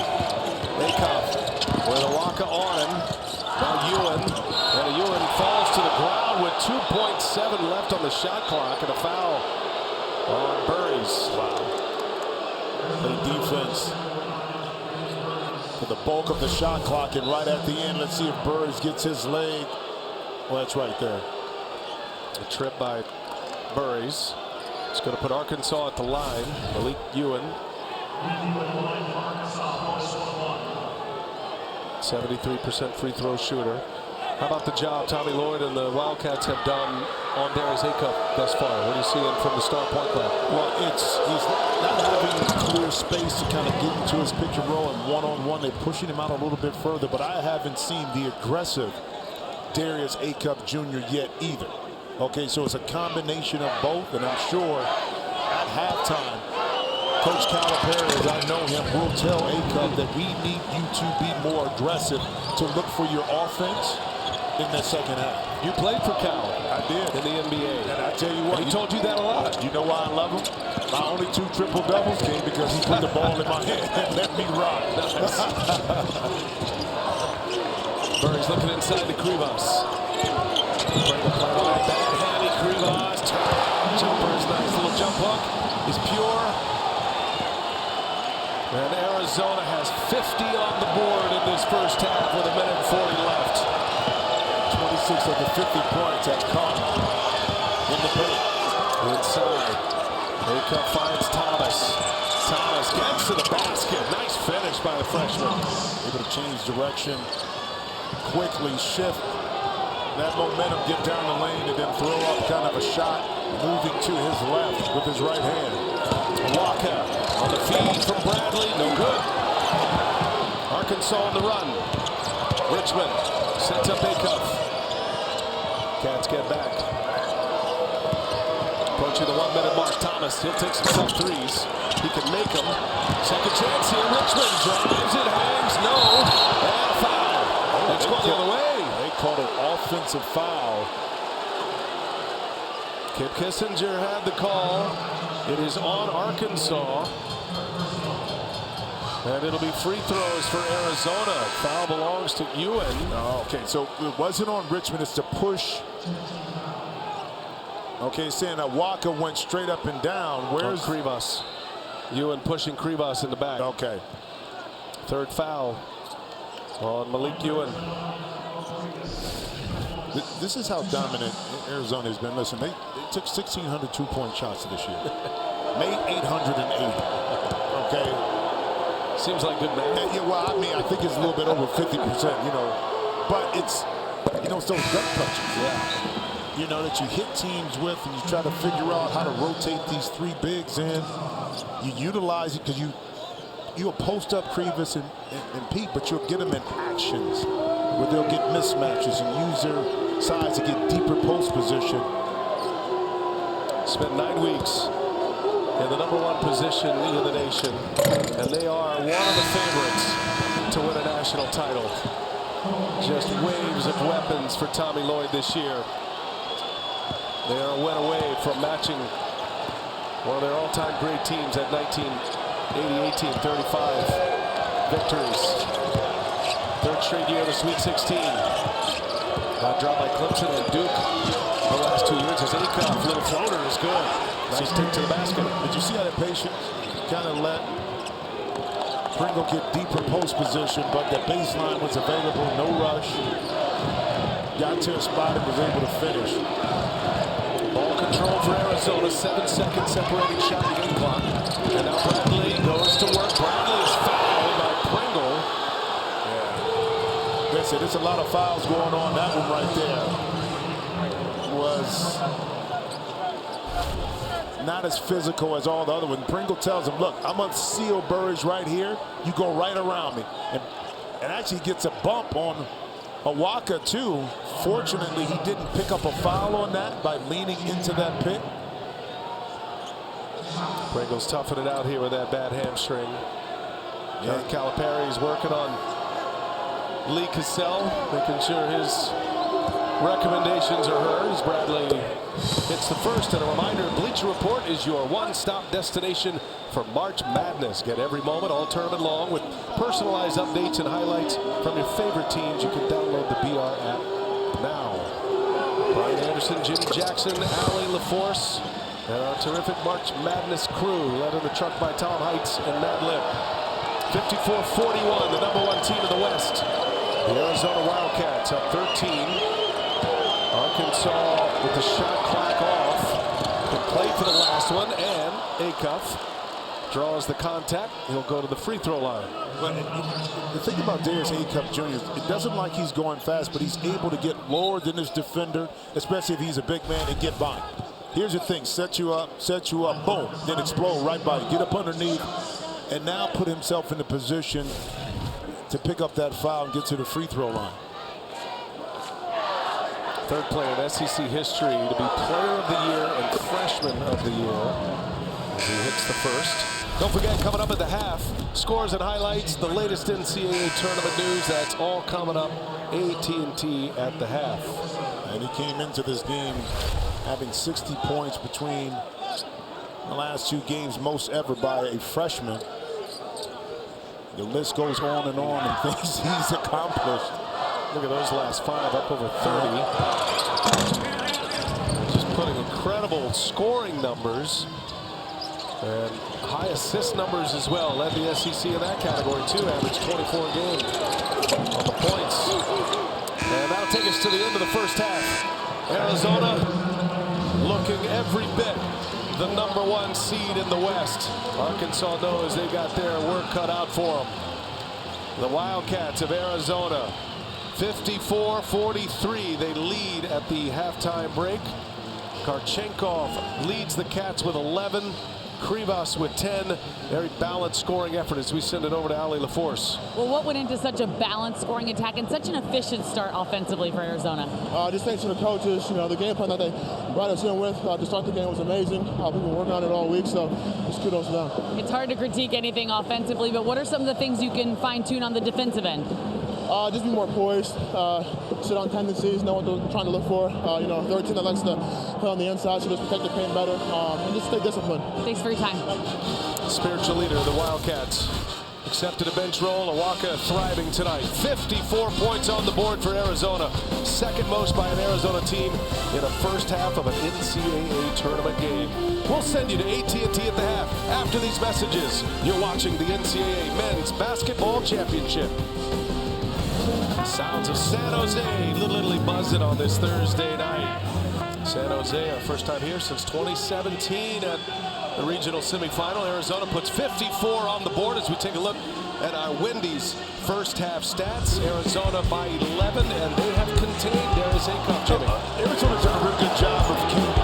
Acuff with a Waka on him. Now Ewan. And Ewan falls to the ground with 2.7 left on the shot clock and a foul on Burries. The defense for the bulk of the shot clock, and right at the end, let's see if Burries gets his leg. Well, that's right there. A trip by Burries. It's going to put Arkansas at the line. Malik Ewan. 73% free throw shooter. How about the job Tommy Lloyd and the Wildcats have done on Darius Acuff thus far? What are you seeing from the star point guard? Well, he's not having clear space to kind of get into his pick and roll and one-on-one. They're pushing him out a little bit further, but I haven't seen the aggressive Darius Acuff Jr. yet either. Okay, so it's a combination of both, and I'm sure at halftime, Coach Calipari, as I know him, will tell Acuff that we need you to be more aggressive to look for your offense in the second half. You played for Cal. I did. In the NBA. And I tell you what. And he told you that a lot. You know why I love him? My only 2 triple-doubles came because he put the ball in my hand and let me rock. Burries looking inside to Krivas. Bring the play on that bad-handy Krivas. Jumper's nice little jump hook. Is pure. And Arizona has 50 on the board in this first half with 1:40 left. 26 of the 50 points have come in the paint. Inside. Acuff finds Thomas. Thomas gets to the basket. Nice finish by the freshman. Able to change direction, quickly shift that momentum, get down the lane, and then throw up kind of a shot, moving to his left with his right hand. Waka on the feed from Bradley. No good. Arkansas on the run. Richmond sets up Acuff. Cats get back. Approaching the 1-minute mark. Thomas, he'll take some tough threes. He can make them. Second chance here. Richmond drives it, hangs, no. And a foul. It's going the other way. They called it offensive foul. Kip Kissinger had the call. It is on Arkansas. And it'll be free throws for Arizona. Foul belongs to Ewan. Oh, okay, so it wasn't on Richmond. It's to push. Okay, saying that Waka went straight up and down. Where's Krivas? Ewan pushing Krivas in the back. Okay. Third foul on Malik Ewan. This is how dominant Arizona has been. Listen, they took 1,600 2-point shots this year. Made 880. Okay. Seems like good math. Yeah, well, I mean, I think it's a little bit over 50%, you know. But it's, you know, it's those gut punches. Yeah. You know, that you hit teams with, and you try to figure out how to rotate these 3 bigs in. You utilize it because you'll post up Krivas and Pete, but you'll get them in actions where they'll get mismatches and use their size to get deeper post position. Spent 9 weeks in the #1 position in the nation, and they are one of the favorites to win a national title. Just waves of weapons for Tommy Lloyd this year. They are a win away from matching one of their all-time great teams at 1980-18, 35 victories. 3rd straight year of the Sweet 16. Dropped by Clemson and Duke the last 2 years. As Acuff, little floater is good. Nice take to the basket. Did you see how the patience kind of let Pringle get deeper post position, but the baseline was available, no rush. Got to a spot and was able to finish. for Arizona. 7-second separating shot game clock. And now Bradley goes to work. Bradley is fouled by Pringle. Yeah. Listen, there's a lot of fouls going on. That one right there was not as physical as all the other ones. Pringle tells him, look, I'm gonna seal Burridge right here. You go right around me. And actually gets a bump on Awaka too. Fortunately, he didn't pick up a foul on that by leaning into that pick. Pringle's toughing it out here with that bad hamstring. Yeah. Calipari's working on Lee Cassell, making sure his recommendations are heard as Bradley hits the first. And a reminder, Bleacher Report is your one-stop destination for March Madness. Get every moment all tournament long with personalized updates and highlights from your favorite teams. You can download the BR app now. Brian Anderson, Jimmy Jackson, Allie LaForce, and our terrific March Madness crew led in the truck by Tom Heights and Mad Lib. 54-41, the #1 team in the West. The Arizona Wildcats up 13. Arkansas with the shot clock off. Can play for the last one, and Acuff draws the contact. He'll go to the free throw line. But the thing about Darius Acuff Jr., it doesn't like he's going fast, but he's able to get lower than his defender, especially if he's a big man, and get by. Here's the thing, set you up, boom, then explode right by you. Get up underneath, and now put himself in the position to pick up that foul and get to the free throw line. Third player in SEC history to be Player of the Year and Freshman of the Year as he hits the first. Don't forget, coming up at the half, scores and highlights, the latest NCAA tournament news. That's all coming up AT&T at the half. And he came into this game having 60 points between the last 2 games, most ever by a freshman. The list goes on and things he's accomplished. Look at those last 5, up over 30. Just putting incredible scoring numbers and high assist numbers as well. Led the SEC in that category too, averaged 24 a game on the points. And that'll take us to the end of the first half. Arizona looking every bit the #1 seed in the West. Arkansas knows they got their work cut out for them. The Wildcats of Arizona, 54-43, they lead at the halftime break. Karchenkov leads the Cats with 11. Krivas with 10. Very balanced scoring effort as we send it over to Allie LaForce. Well, what went into such a balanced scoring attack and such an efficient start offensively for Arizona? Just thanks to the coaches. You know, the game plan that they brought us in with to start the game was amazing. We've been working on it all week, so just kudos to them. It's hard to critique anything offensively, but what are some of the things you can fine-tune on the defensive end? Just be more poised, sit on tendencies, know what they're trying to look for. You know, they're a team that likes to play on the inside, so just protect the paint better, and just stay disciplined. Thanks for your time. Spiritual leader of the Wildcats accepted a bench role. Awaka thriving tonight. 54 points on the board for Arizona. Second most by an Arizona team in a first half of an NCAA tournament game. We'll send you to AT&T at the half. After these messages, you're watching the NCAA Men's Basketball Championship. Sounds of San Jose, Little Italy buzzing on this Thursday night. San Jose, our first time here since 2017 at the regional semifinal. Arizona puts 54 on the board as we take a look at our Wendy's first half stats. Arizona by 11, and they have contained Darius Acuff, Jimmy. Arizona's done a really good job of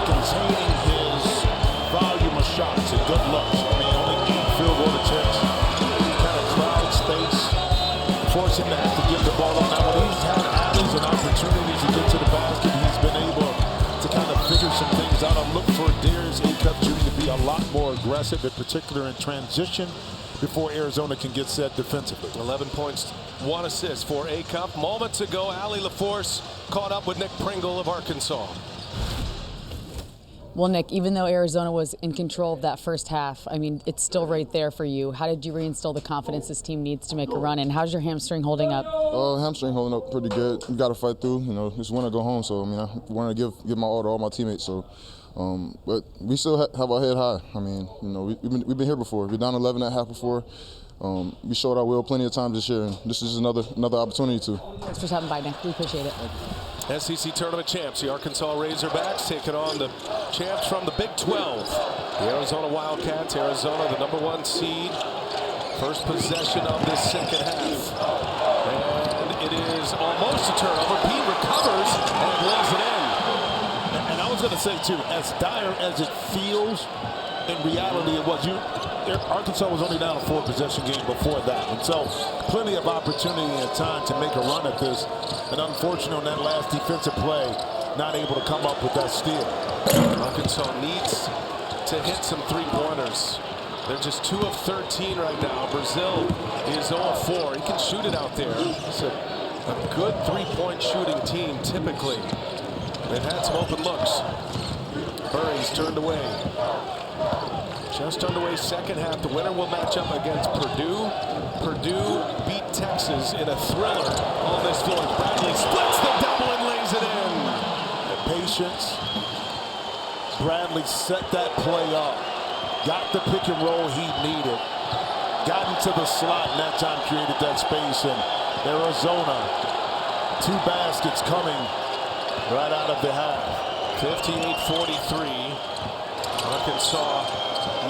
containing his volume of shots and good looks. I mean, only 8 field goal attempts. He kind of crowd space, forcing him to have to give the ball on. Now, when he's had alleys and opportunities to get to the basket, he's been able to kind of figure some things out. I look for Darius Acuff Jr. to be a lot more aggressive, in particular in transition, before Arizona can get set defensively. 11 points, 1 assist for Acuff. Moments ago, Allie LaForce caught up with Nick Pringle of Arkansas. Well, Nick, even though Arizona was in control of that first half, I mean, it's still right there for you. How did you reinstill the confidence this team needs to make a run, and how's your hamstring holding up? Hamstring holding up pretty good. We got to fight through. You know, it's win or go home. So I mean, I want to give my all to all my teammates. So, but we still have our head high. I mean, you know, we've been here before. We've done 11 at half before. We showed our will plenty of times this year, and this is another opportunity to. Thanks for stopping by, Nick. We appreciate it. SEC tournament champs, the Arkansas Razorbacks, taking on the champs from the Big 12. The Arizona Wildcats. Arizona, the #1 seed. First possession of this second half. And it is almost a turnover. Pete recovers and lays it in. And I was going to say, too, as dire as it feels, in reality it was. Arkansas was only down a 4-possession game before that. And so plenty of opportunity and time to make a run at this. And unfortunately on that last defensive play, not able to come up with that steal. Arkansas needs to hit some three-pointers. They're just 2 of 13 right now. Brazil is 0 of 4. He can shoot it out there. It's a good three-point shooting team typically. They've had some open looks. Murray's turned away. Just underway second half. The winner will match up against Purdue. Purdue beat Texas in a thriller on this floor. Bradley splits the double and lays it in. And patience. Bradley set that play up. Got the pick and roll he needed. Got into the slot and that time created that space. And Arizona, 2 baskets coming right out of the half. 58-43. Arkansas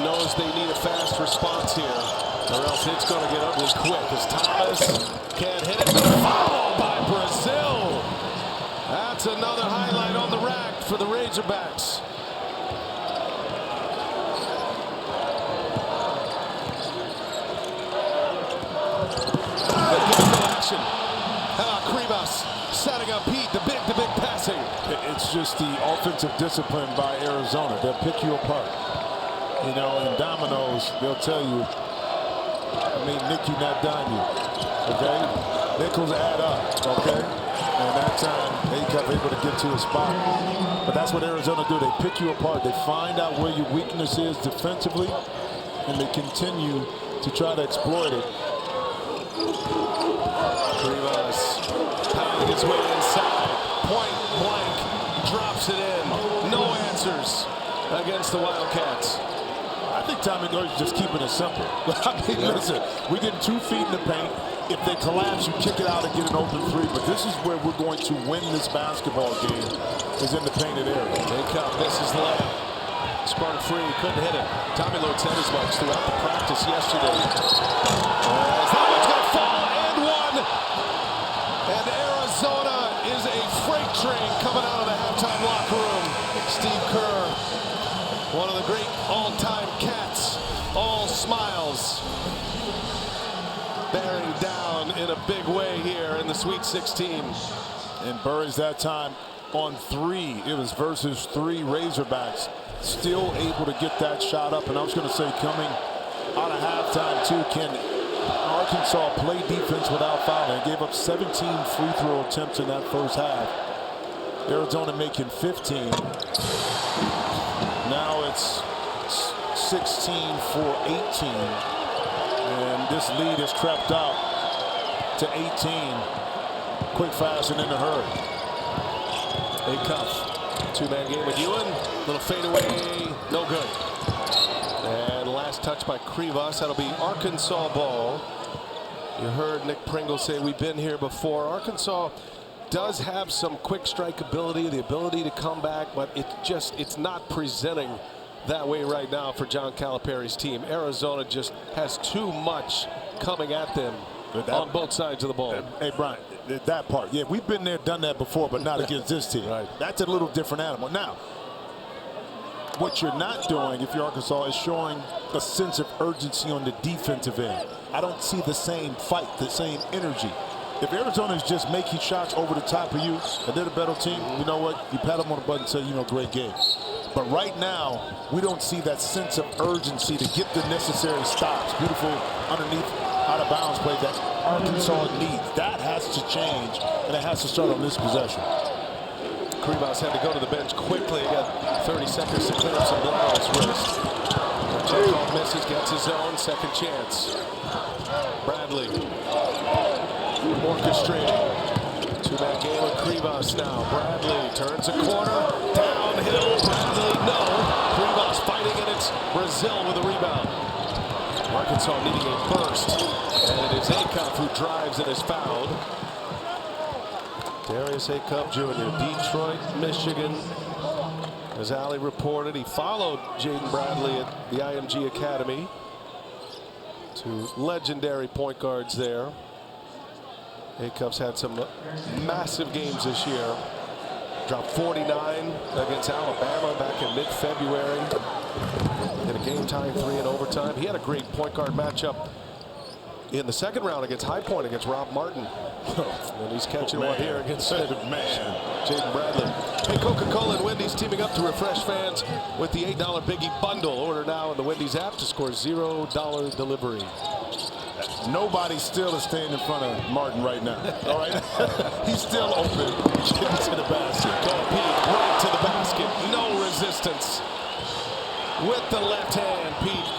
knows they need a fast response here, or else it's going to get ugly quick as Thomas can't hit it. Fouled by Brazil. That's another highlight on the rack for the Razorbacks. Action. Kribas setting up Pete. The big passing. It's just the offensive discipline by Arizona. They'll pick you apart. You know, in dominoes, they'll tell you, nick you, not dime you. Okay? Nickels add up. Okay? And that time, they kept able to get to a spot. But that's what Arizona do. They pick you apart. They find out where your weakness is defensively, and they continue to try to exploit it. Kribas pounding his way inside. Point blank. Drops it in. No answers against the Wildcats. I think Tommy Lloyd's just keeping it simple. Listen, we're getting 2 feet in the paint. If they collapse, you kick it out and get an open 3. But this is where we're going to win this basketball game, is in the painted area. This is the layup. Spun free, couldn't hit it. Tommy Lloyd said as much throughout the practice yesterday. That one's going to fall and one. And Arizona is a freight train coming out of the halftime locker room. Steve Kerr, one of the great all-time Cats, all smiles, bearing down in a big way here in the Sweet 16. And buries that time on 3. It was versus 3 Razorbacks. Still able to get that shot up. And I was going to say, coming out of halftime too, can Arkansas play defense without fouling? Gave up 17 free throw attempts in that first half. Arizona making 15. Now it's 16 for 18. And this lead has crept out to 18. Quick, fast, and in a hurry. Acuff. 2-man game with Ewan. Little fadeaway. No good. And last touch by Kribas. That'll be Arkansas ball. You heard Nick Pringle say we've been here before. Arkansas does have some quick strike ability, the ability to come back, but it's not presenting that way right now for John Calipari's team. Arizona just has too much coming at them on both sides of the ball. Hey, Brian, that part. Yeah, we've been there, done that before, but not against this team. Right. That's a little different animal. Now, what you're not doing, if you're Arkansas, is showing a sense of urgency on the defensive end. I don't see the same fight, the same energy. If Arizona is just making shots over the top of you, and they're the better team, you know what? You pat them on the butt and say, great game. But right now, we don't see that sense of urgency to get the necessary stops. Beautiful underneath, out of bounds play that Arkansas needs. That has to change, and it has to start on this possession. Kribas had to go to the bench quickly. He got 30 seconds to clear up some blood on his wrist. Chekhov misses, gets his own second chance. Bradley orchestrating. 2-man game with Kribas now. Bradley turns a corner. Downhill. Bradley, no. Kribas fighting, and it's Brazil with a rebound. Arkansas needing a burst. And it is Acuff who drives and is fouled. Darius Acuff Jr., Detroit, Michigan. As Ali reported, he followed Jaden Bradley at the IMG Academy. Two legendary point guards there. Acuff's had some massive games this year. Dropped 49 against Alabama back in mid-February. Hit a game-tying 3 in overtime. He had a great point guard matchup in the second round against High Point against Rob Martin. And he's catching one here against Jaden Bradley. Hey, Coca-Cola and Wendy's teaming up to refresh fans with the $8 Biggie Bundle. Order now in the Wendy's app to score $0 delivery. Nobody still is staying in front of Martin right now. All right, he's still open. Getting to the basket. Go Pete, right to the basket. No resistance. With the left hand, Pete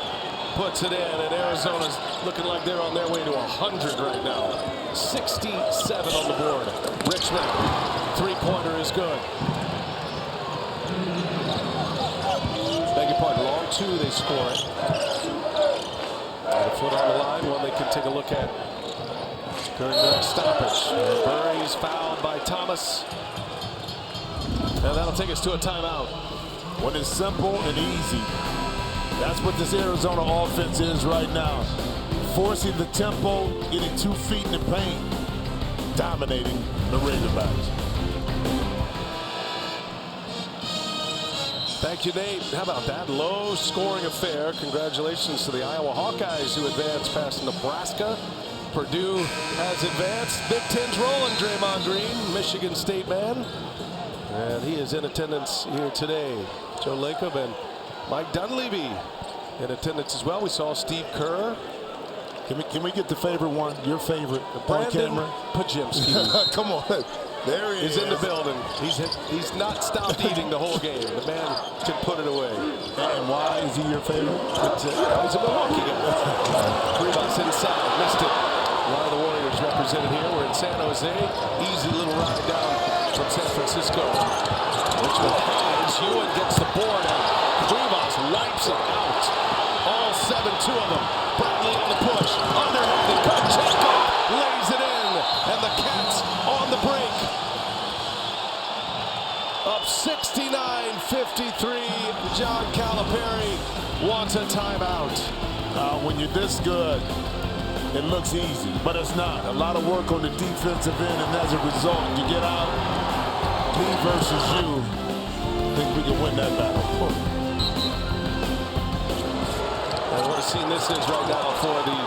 puts it in, and Arizona's looking like they're on their way to 100 right now. 67 on the board. Richmond, three-pointer is good. Beg your pardon, long two, they score it. And a foot on the line, one they can take a look at during the next stoppage. And Burry's fouled by Thomas. And that'll take us to a timeout. When it's simple and easy. That's what this Arizona offense is right now. Forcing the tempo, getting 2 feet in the paint, dominating the Razorbacks. Thank you, Nate. How about that low-scoring affair? Congratulations to the Iowa Hawkeyes who advanced past Nebraska. Purdue has advanced. Big Ten's rolling, Draymond Green, Michigan State man. And he is in attendance here today. Joe Lacob and Mike Dunleavy in attendance as well. We saw Steve Kerr. Can we get the favorite one? Your favorite? Brandon Pajimski. Come on. There he is. He's in the building. He's not stopped eating the whole game. The man can put it away. And why is he your favorite? He's a Milwaukee guy. Rivas inside. Missed it. A lot of the Warriors represented here. We're in San Jose. Easy little ride down from San Francisco. Richmond has Ewan gets the board out. Rivas wipes it out. All 7-2 of them. Bradley on the push. Underhanded. Kochenkov lays it in. And the Cats on the break. Up 69-53. John Calipari wants a timeout. When you're this good, it looks easy, but it's not. A lot of work on the defensive end, and as a result, you get out, me versus you. I think we can win that battle. And what a scene this is right now for the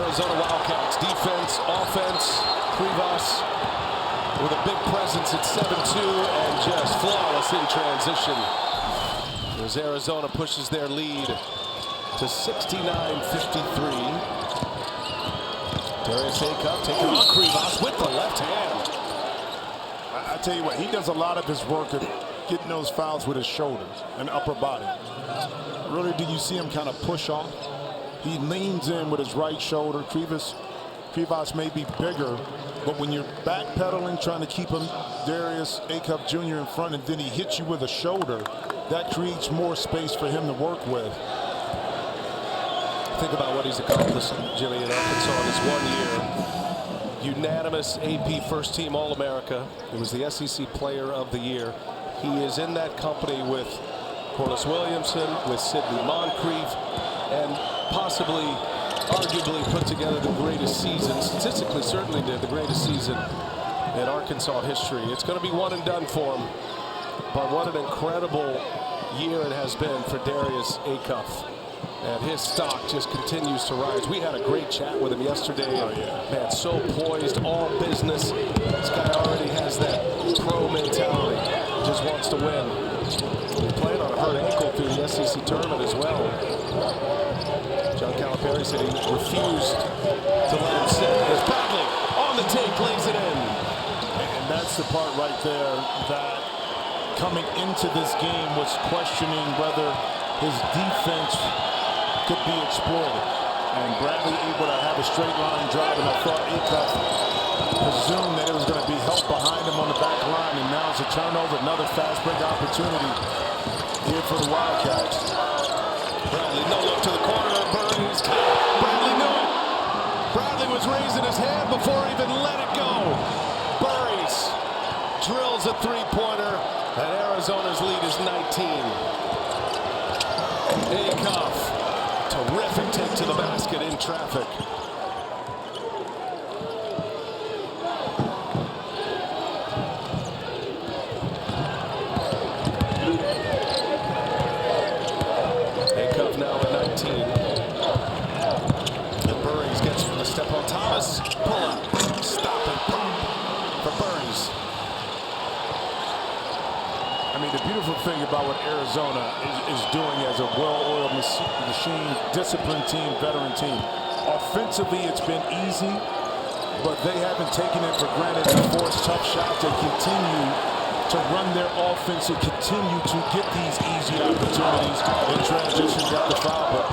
Arizona Wildcats. Defense, offense, Rivas with a big presence at 7-2 and just flawless in transition. As Arizona pushes their lead to 69-53. Darius Acuff taking on Rivas with the left hand. I tell you what, he does a lot of his work at getting those fouls with his shoulders and upper body. Really, did you see him kind of push off? He leans in with his right shoulder. Rivas may be bigger, but when you're backpedaling, trying to keep him, Darius Acuff Jr. in front, and then he hits you with a shoulder, that creates more space for him to work with. Think about what he's accomplished, Jimmy, in Arkansas in his 1 year. Unanimous AP First Team All-America. He was the SEC Player of the Year. He is in that company with Corliss Williamson, with Sidney Moncrief, and possibly, arguably put together the greatest season, statistically certainly did, the greatest season in Arkansas history. It's going to be one and done for him, but what an incredible year it has been for Darius Acuff. And his stock just continues to rise. We had a great chat with him yesterday. Oh, yeah. Man, so poised, all business. This guy already has that pro mentality. Just wants to win. He's playing on a hurt ankle through the SEC tournament as well. John Calipari said he refused to let him sit. As Bradley on the take lays it in. And that's the part right there that coming into this game was questioning whether his defense could be exploited. And Bradley able to have a straight line drive, and I thought Acuff presumed that it was going to be help behind him on the back line, and now it's a turnover, another fast break opportunity here for the Wildcats. Bradley, no look to the corner, Burns. Bradley knew it. Bradley was raising his hand before he even let it go. Burries drills a three-pointer, and Arizona's lead is 19. Acuff, terrific take to the basket in traffic. Acuff now at 19. And Burries gets from the step on Thomas. Pull up, stop and pop for Burries. I mean, the beautiful thing about what Arizona is doing as a well-oiled machine, disciplined team, veteran team. Offensively, it's been easy, but they haven't taken it for granted to force tough shots. They continue to run their offense and continue to get these easy opportunities in transition. Got the foul, but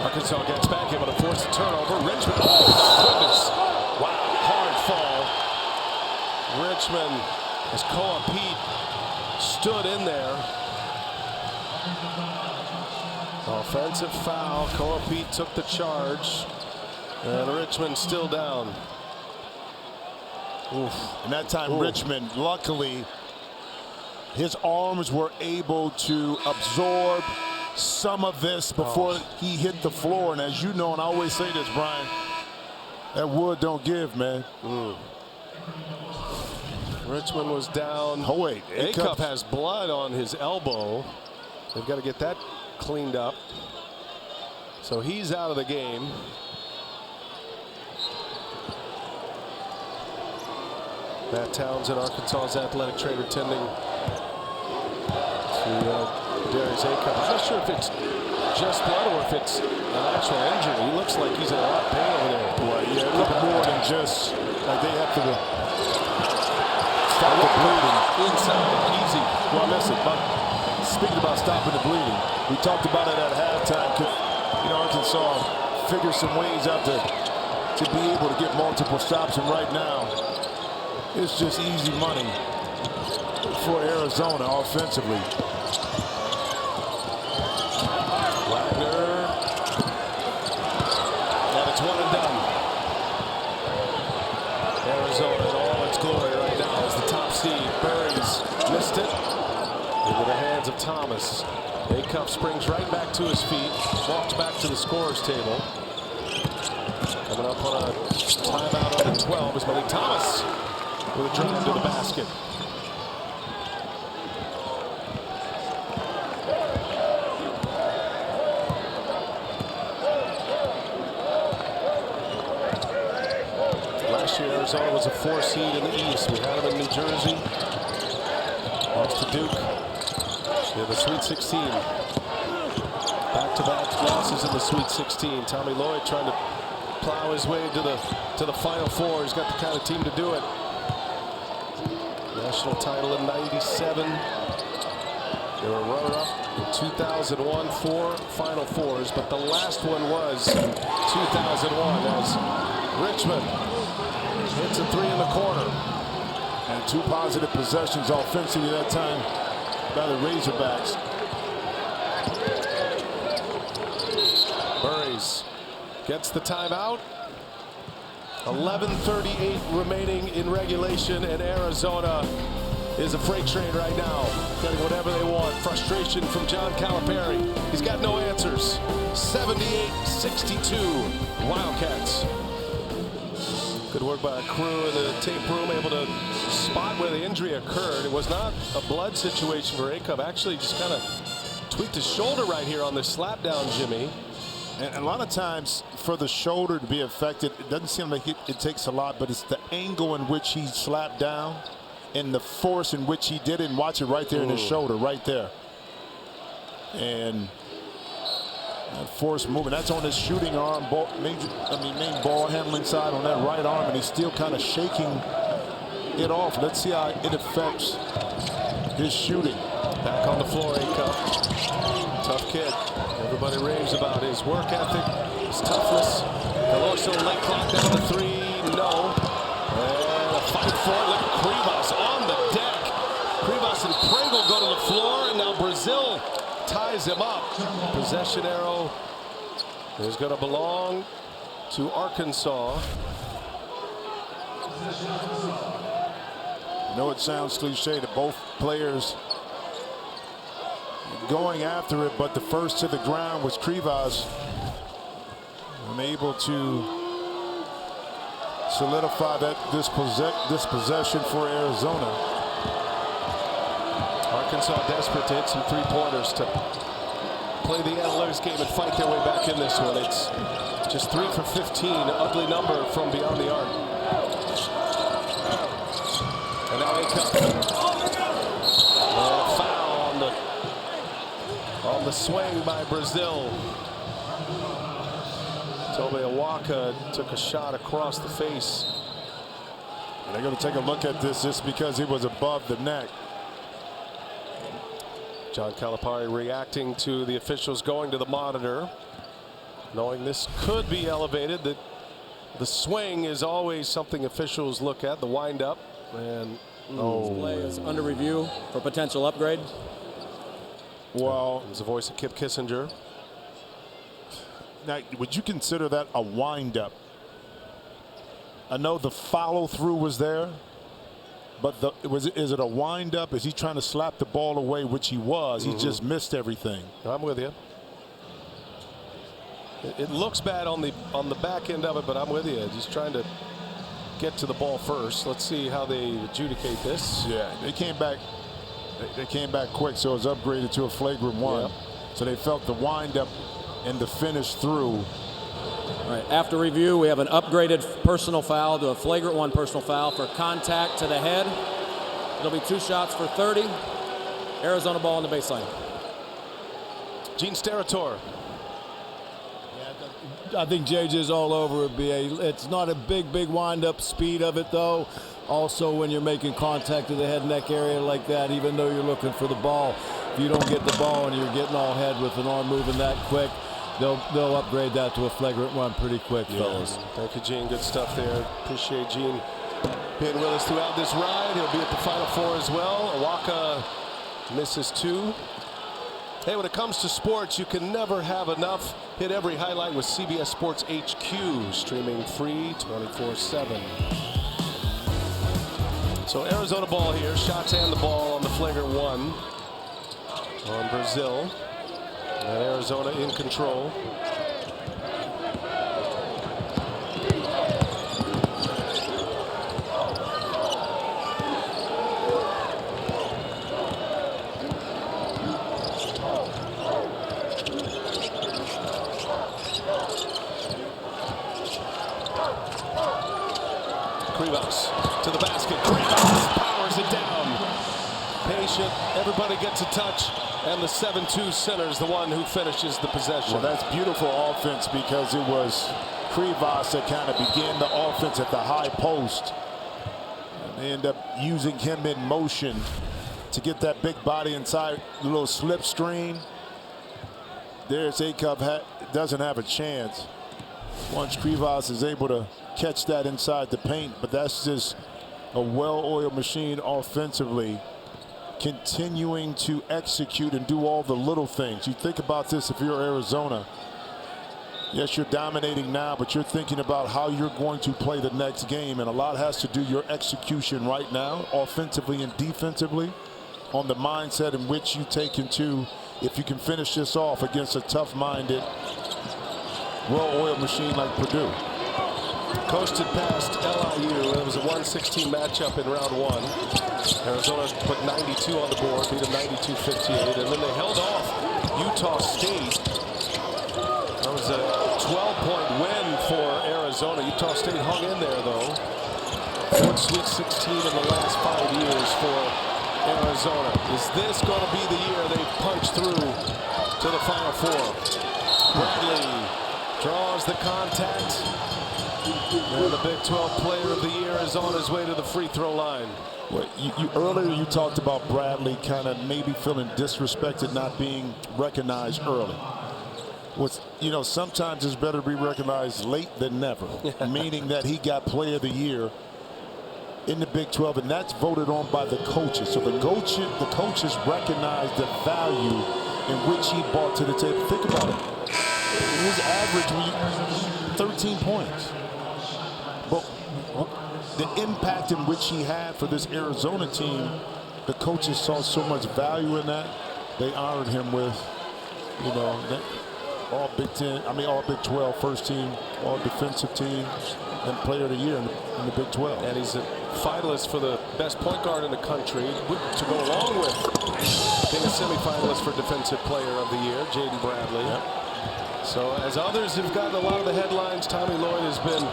Arkansas gets back, able to force a turnover. Richmond, oh goodness, wow, hard fall. Richmond, as Koa Pete stood in there. Offensive foul. Koa Pete took the charge. And Richmond still down. oof. And that time, Richmond, luckily, his arms were able to absorb some of this before he hit the floor. And as you know, and I always say this, Brian, that wood don't give, man. Richmond was down. Oh, wait. Acuff has blood on his elbow. They've got to get that cleaned up. So he's out of the game. Matt Townsend, Arkansas's athletic trainer, tending to Darius Acuff. I'm not sure if it's just blood or if it's an actual injury. He looks like he's in a lot of pain over there. Well, yeah, a little more than just like they have to stop the bleeding. Inside, easy. Well, listen, speaking about stopping the bleeding, we talked about it at halftime. You know, Arkansas figure some ways out to be able to get multiple stops, and right now, it's just easy money for Arizona offensively. Wagner. And it's one and done. Arizona in all its glory right now as the top seed. Burries missed it. Into the hands of Thomas. Acuff springs right back to his feet. Walks back to the scorer's table. Coming up on a timeout on the 12 is Malik Thomas with a drive to the basket. Last year, Arizona was a 4 seed in the East. We had them in New Jersey. Lost to Duke. Yeah, the Sweet 16. Back-to-back losses in the Sweet 16. Tommy Lloyd trying to plow his way to the Final Four. He's got the kind of team to do it. National title in '97. They were runner-up in 2001, 4 Final Fours, but the last one was 2001 as Richmond hits a 3 in the corner. And 2 positive possessions offensively that time by the Razorbacks. Burries gets the timeout. 11:38 remaining in regulation, and Arizona is a freight train right now, getting whatever they want. Frustration from John Calipari. He's got no answers. 78-62 Wildcats. Good work by a crew in the tape room, able to spot where the injury occurred. It was not a blood situation for Acuff. Actually, just kind of tweaked his shoulder right here on this slap down, Jimmy. And a lot of times for the shoulder to be affected, it doesn't seem like it takes a lot, but it's the angle in which he slapped down and the force in which he did it. And watch it right there in his shoulder, right there. And that force movement, that's on his shooting arm, main ball handling side on that right arm, and he's still kind of shaking it off. Let's see how it affects his shooting. Back on the floor, Acuff. Tough kid. Everybody raves about his work ethic, his toughness. Deloso late clock down to 3. No. And a fight for it. Look at Krivas on the deck. Krivas and Pringle go to the floor, and now Brazil ties him up. Possession arrow is going to belong to Arkansas. I know it sounds cliche that both players going after it, but the first to the ground was Krivas, unable to solidify this possession for Arizona. Arkansas desperate to hit some three-pointers to play the analytics game and fight their way back in this one. It's just 3 for 15, an ugly number from beyond the arc. And now Acuff. And a foul on the swing by Brazil. Tobe Awaka took a shot across the face. And they're going to take a look at this just because he was above the neck. John Calipari reacting to the officials going to the monitor, knowing this could be elevated. That the swing is always something officials look at, the wind-up. And play is under review for potential upgrade. Well, there's the voice of Kip Kissinger. Now, would you consider that a wind-up? I know the follow-through was there, but is it a wind-up? Is he trying to slap the ball away, which he was? He just missed everything. I'm with you. It looks bad on the back end of it, but I'm with you. He's trying to get to the ball first. Let's see how they adjudicate this. Yeah, they came back. They came back quick, so it was upgraded to a flagrant one. Yep. So they felt the wind-up and the finish through. All right, after review, we have an upgraded personal foul to a flagrant one personal foul for contact to the head. It'll be 2 shots for 30. Arizona ball on the baseline. Gene Steratore. I think JJ's all over it, BA. It's not a big wind-up speed of it, though. Also, when you're making contact to the head neck area like that, even though you're looking for the ball, if you don't get the ball and you're getting all head with an arm moving that quick, they'll upgrade that to a flagrant one pretty quick, fellas. Thank you, Gene. Good stuff there. Appreciate Gene being with us throughout this ride. He'll be at the Final Four as well. Awaka misses 2. Hey, when it comes to sports, you can never have enough. Hit every highlight with CBS Sports HQ, streaming free 24/7. So Arizona ball here. Shots and the ball on the flagrant one on Brazil. And Arizona in control. Krivas to the basket. Krivas powers it down. Patient. Everybody gets a touch. And the 7-2 center is the one who finishes the possession. Well, that's beautiful offense because it was Krivas that kind of began the offense at the high post. And they end up using him in motion to get that big body inside, a little slip screen. There's Acuff doesn't have a chance once Krivas is able to catch that inside the paint, but that's just a well-oiled machine offensively, continuing to execute and do all the little things. You think about this if you're Arizona. Yes, you're dominating now, but you're thinking about how you're going to play the next game, and a lot has to do your execution right now, offensively and defensively, on the mindset in which you take into if you can finish this off against a tough-minded, well-oiled machine like Purdue. Coasted past LIU. It was a 116 matchup in round 1. Arizona put 92 on the board, beat them 92-58, and then they held off Utah State. That was a 12-point win for Arizona. Utah State hung in there, though. 4th Sweet 16 in the last 5 years for Arizona. Is this going to be the year they punch through to the Final Four? Bradley draws the contact. And the Big 12 Player of the Year is on his way to the free throw line. Well, earlier you talked about Bradley kind of maybe feeling disrespected, not being recognized early. Sometimes it's better to be recognized late than never, meaning that he got Player of the Year in the Big 12, and that's voted on by the coaches. So the coaches recognize the value in which he brought to the table. Think about it. His average 13 points. But the impact in which he had for this Arizona team, the coaches saw so much value in that. They honored him with, you know, all Big 10, I mean all Big 12 first team, all defensive team, and player of the year in the Big 12. And he's a finalist for the best point guard in the country, to go along with being a semifinalist for defensive player of the year, Jaden Bradley. Yep. So as others have gotten a lot of the headlines, Tommy Lloyd has been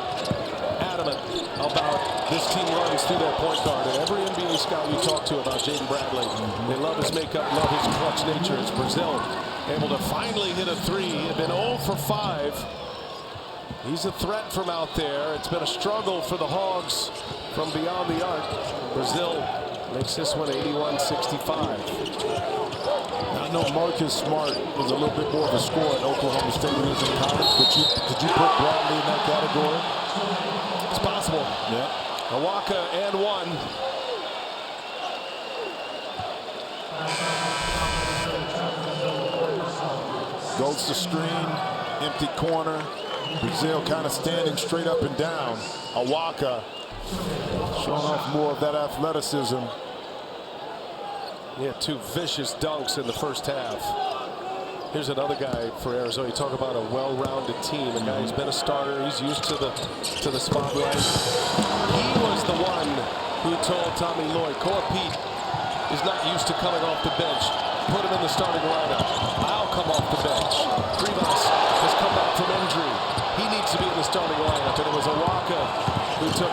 adamant about this team runs through their point guard. And every NBA scout you talk to about Jaden Bradley, they love his makeup, love his clutch nature. It's Brazil able to finally hit a three. He'd been 0 for 5. He's a threat from out there. It's been a struggle for the Hogs from beyond the arc. Brazil makes this one 81-65. I know Marcus Smart was a little bit more of a scorer at Oklahoma State when he was in college, but did you put Bradley in that category? It's possible. Yeah. Awaka and 1. Goes to screen, empty corner. Brazil kind of standing straight up and down. Awaka showing off more of that athleticism. He had 2 vicious dunks in the first half. Here's another guy for Arizona. You talk about a well-rounded team. A guy who's been a starter. He's used to the spotlight. He was the one who told Tommy Lloyd, Core Pete is not used to coming off the bench. Put him in the starting lineup. I'll come off the bench. Rivas has come back from injury. He needs to be in the starting lineup. And it was Awaka who took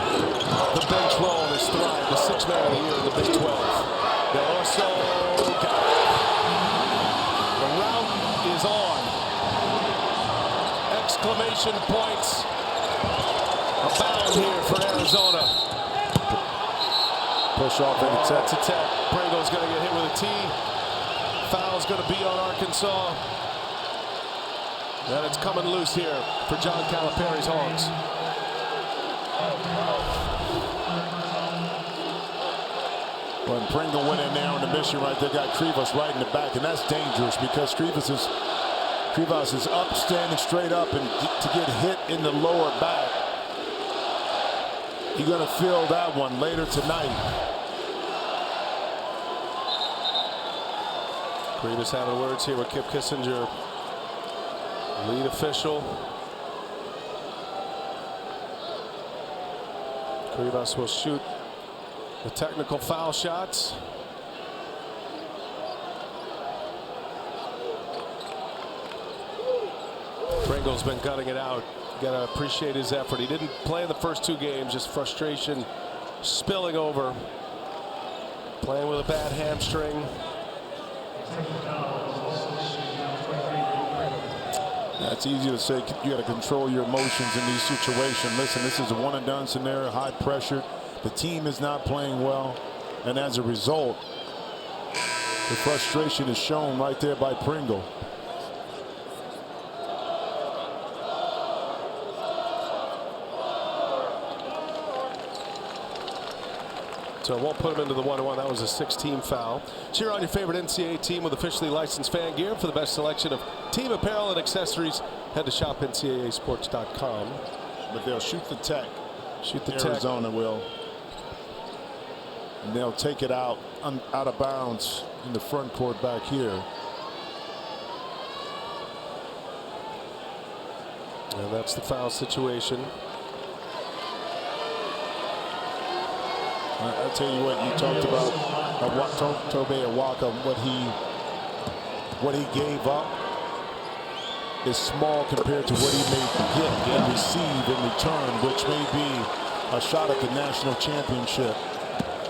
the bench role and has thrived. The 6th man of the year in the Big 12. They also got it. The route is on. Exclamation points abound here for Arizona. Push off and That's a tech. Pringle's going to get hit with a tee. Foul's going to be on Arkansas. And it's coming loose here for John Calipari's Hogs. When Pringle went in there on the mission right there, got Krivas right in the back, and that's dangerous because Krivas is up, standing straight up, and to get hit in the lower back. You're going to feel that one later tonight. Krivas having words here with Kip Kissinger, lead official. Krivas will shoot the technical foul shots. Pringle's been gutting it out. You gotta appreciate his effort. He didn't play in the first 2 games, just frustration spilling over. Playing with a bad hamstring. It's easy to say you got to control your emotions in these situations. Listen, this is a one-and-done scenario, high pressure. The team is not playing well, and as a result, the frustration is shown right there by Pringle. So it won't put him into the 1-1. That was a 6-team foul. Cheer on your favorite NCAA team with officially licensed fan gear. For the best selection of team apparel and accessories, head to shopncaasports.com. But they'll shoot the tech. Shoot the Arizona will. And they'll take it out of bounds in the front court back here. And that's the foul situation. I'll tell you what, you talked about Tobe Awaka, what he gave up is small compared to what he may get and receive in return, which may be a shot at the national championship.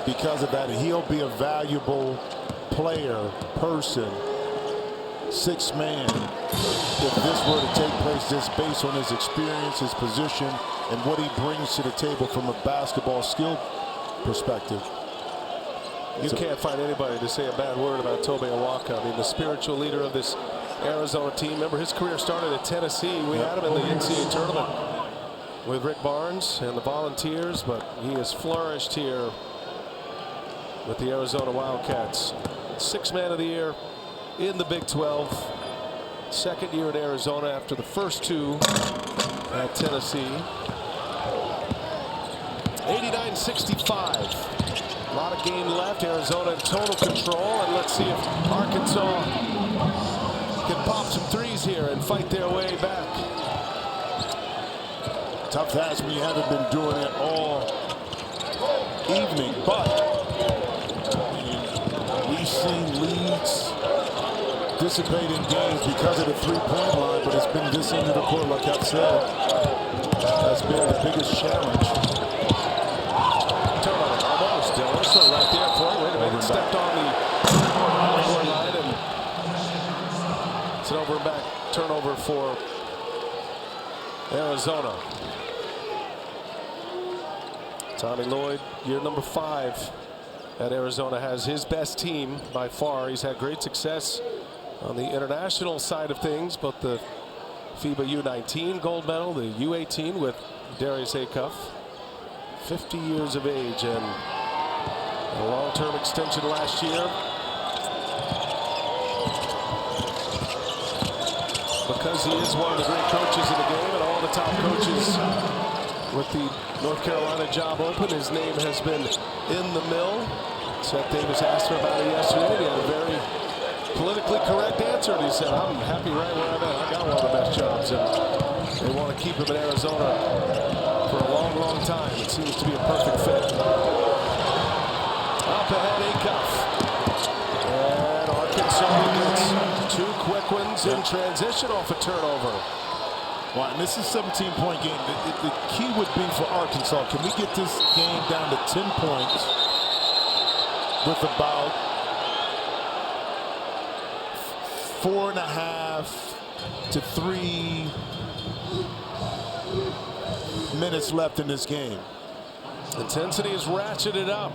Because of that, he'll be a valuable player, person, 6th man, if this were to take place, just based on his experience, his position, and what he brings to the table from a basketball skill perspective. You can't find anybody to say a bad word about Tobe Awaka. I mean, the spiritual leader of this Arizona team. Remember, his career started at Tennessee. We had him in the NCAA tournament with Rick Barnes and the Volunteers, but he has flourished here with the Arizona Wildcats. 6th man of the year in the Big 12. 2nd year at Arizona after the first 2 at Tennessee. 89-65. A lot of game left. Arizona in total control. And let's see if Arkansas can pop some threes here and fight their way back. Tough task when you haven't been doing it all evening, but we've seen leads dissipate in games because of the three-point line, but it's been this end of the court, like I've said, has been the biggest challenge. Turnover, almost. Dillon right there for it. Wait a minute, stepped on the half-court line, and it's an over and back turnover for Arizona. Tommy Lloyd, year number 5 at Arizona, has his best team by far. He's had great success on the international side of things, but the FIBA U19 gold medal, the U18 with Darius Acuff, 50 years of age, and a long-term extension last year. Because he is one of the great coaches in the game, and all the top coaches with the North Carolina job open, his name has been in the mill. Seth Davis asked him about it yesterday. He had a very politically correct answer, and he said, I'm happy right where I'm at. I got one of the best jobs, and they want to keep him in Arizona for a long, long time. It seems to be a perfect fit. Up ahead, Acuff. And Arkansas gets 2 quick ones in transition off a turnover. Well, and this is a 17-point game. The key would be for Arkansas, can we get this game down to 10 points with about 4.5 to 3 minutes left in this game. Intensity is ratcheted up.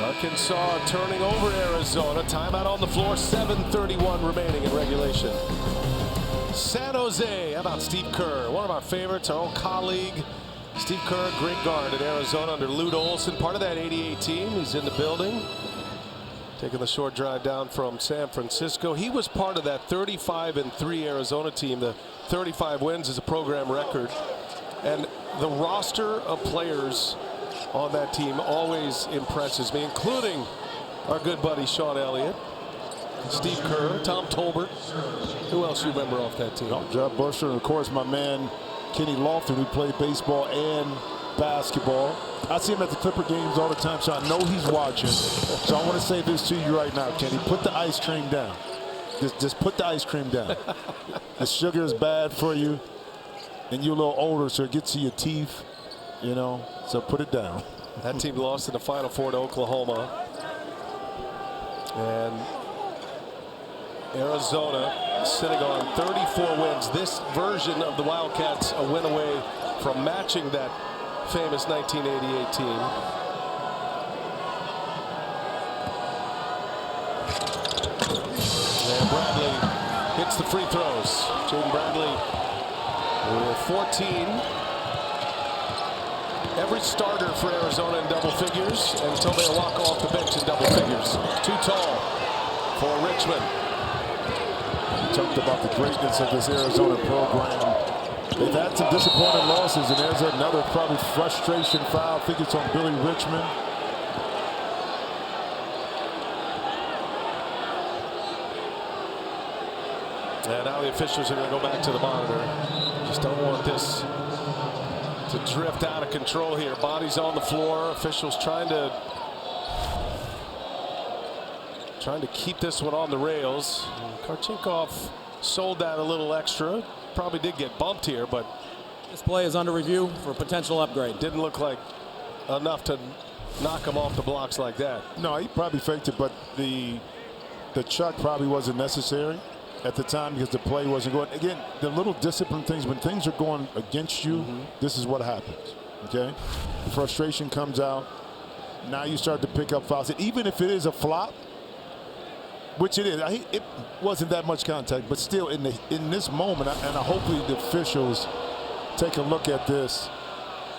Arkansas turning over Arizona. Timeout on the floor. 7:31 remaining in regulation. San Jose. How about Steve Kerr? One of our favorites, our old colleague. Steve Kerr, great guard at Arizona under Lute Olson. Part of that 88 team. He's in the building. Taking the short drive down from San Francisco. He was part of that 35-3 Arizona team. The 35 wins is a program record. And the roster of players on that team always impresses me, including our good buddy Sean Elliott, Steve Kerr, Tom Tolbert. Who else you remember off that team? Jeff Busher, and of course my man Kenny Lofton, who played baseball and basketball. I see him at the Clipper games all the time, so I know he's watching. So I want to say this to you right now, Kenny. Put the ice cream down. Just put the ice cream down. The sugar is bad for you, and you're a little older, so it gets to your teeth, you know, so put it down. That team lost in the Final Four to Oklahoma. And Arizona sitting on 34 wins. This version of the Wildcats a win away from matching that famous 1988 team. And Bradley hits the free throws. Jaden Bradley with 14. Every starter for Arizona in double figures until they walk off the bench in double figures. Too tall for Richmond. We talked about the greatness of this Arizona program. They've had some disappointing losses, and there's another probably frustration foul. I think it's on Billy Richmond. And now the officials are going to go back to the monitor. Just don't want this to drift out of control here. Bodies on the floor. Officials trying to keep this one on the rails. Karchinkov sold that a little extra. Probably did get bumped here, but this play is under review for a potential upgrade. Didn't look like enough to knock him off the blocks like that. No, he probably faked it, but the chuck probably wasn't necessary at the time because the play wasn't going. Again, the little discipline things, when things are going against you, this is what happens, okay? The frustration comes out. Now you start to pick up fouls. And even if it is a flop, which it is, it wasn't that much contact, but still in this moment, and hopefully the officials take a look at this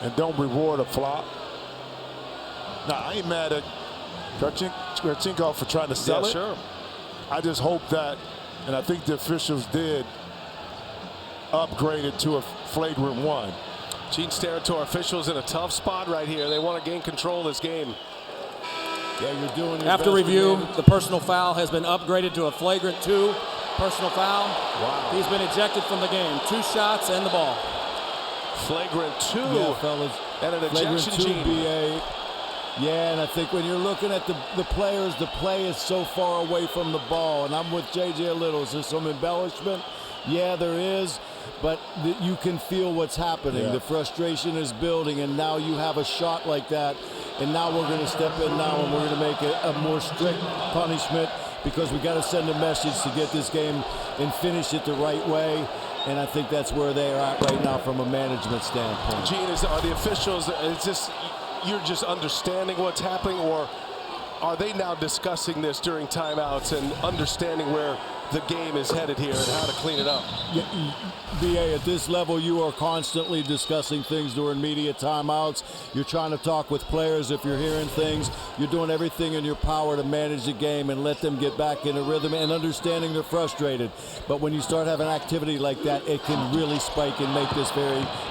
and don't reward a flop. Now, I ain't mad at Karchinkov for trying to sell it. Sure. I just hope that, and I think the officials did, upgrade it to a flagrant one. Gene Steratore officials in a tough spot right here. They want to gain control of this game. Yeah, you're doing your After best review, to the personal foul has been upgraded to a flagrant 2 personal foul. Wow. He's been ejected from the game. 2 shots and the ball. Flagrant 2. Yeah, fellas. And an Flagrant ejection, 2, Gene. BA. Yeah, and I think when you're looking at the players, the play is so far away from the ball. And I'm with JJ a little. Is there some embellishment? Yeah, there is. But you can feel what's happening. Yeah. The frustration is building, and now you have a shot like that. And now we're going to step in now, and we're going to make a more strict punishment because we got to send a message to get this game and finish it the right way. And I think that's where they are at right now from a management standpoint. Gene, are the officials, you're just understanding what's happening, or are they now discussing this during timeouts and understanding where the game is headed here and how to clean it up? Yeah, BA, at this level, you are constantly discussing things during media timeouts. You're trying to talk with players if you're hearing things. You're doing everything in your power to manage the game and let them get back in a rhythm and understanding they're frustrated. But when you start having activity like that, it can really spike and make this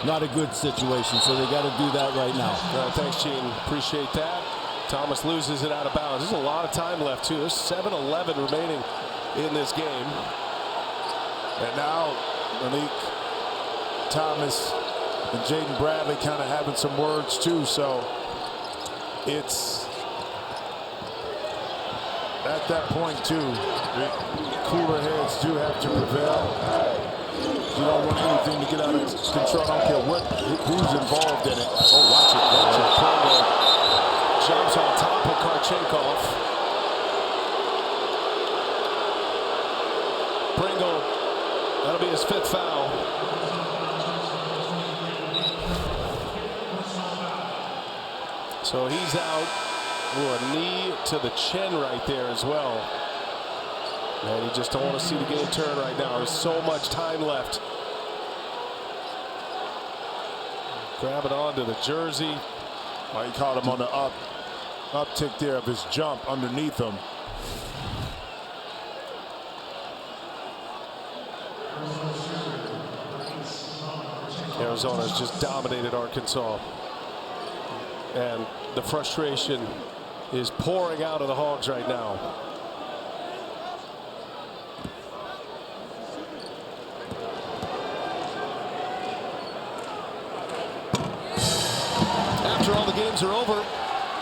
not a good situation. So they got to do that right now. Thanks, Gene. Appreciate that. Thomas loses it out of bounds. There's a lot of time left, too. There's 7:11 remaining in this game. And now Malik Thomas and Jaden Bradley kind of having some words too, so it's at that point too, cooler heads do have to prevail. You don't want anything to get out of control. I don't care who's involved in it. Oh, watch it. Pringle jumps on top of Karchenkov. Pringle, that'll be his 5th foul. So he's out. Ooh, a knee to the chin right there as well. And you just don't want to see the game turn right now. There's so much time left. Grabbing onto the jersey. He caught him on the uptick there of his jump underneath him. Arizona's just dominated Arkansas. And the frustration is pouring out of the Hogs right now. After all the games are over,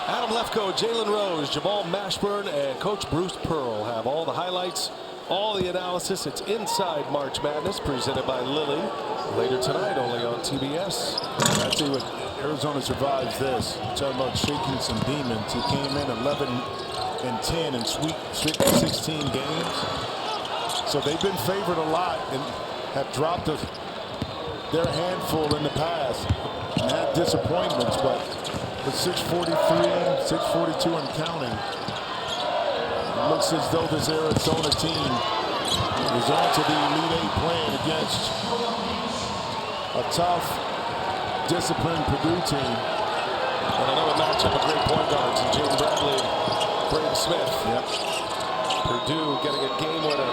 Adam Lefkoe, Jalen Rose, Jamal Mashburn, and Coach Bruce Pearl have all the highlights, all the analysis. It's Inside March Madness, presented by Lilly. Later tonight, only on TBS. I tell you what, Arizona survives this. Talking about shaking some demons. He came in 11-10 in sweet 16 games. So they've been favored a lot and have dropped their handful in the past and had disappointments. But with 6:43, 6:42 and counting, it looks as though this Arizona team is on to the Elite Eight playing against a tough, disciplined Purdue team. And another matchup of great point guards in Jaden Bradley, Braden Smith. Yep. Purdue getting a game winner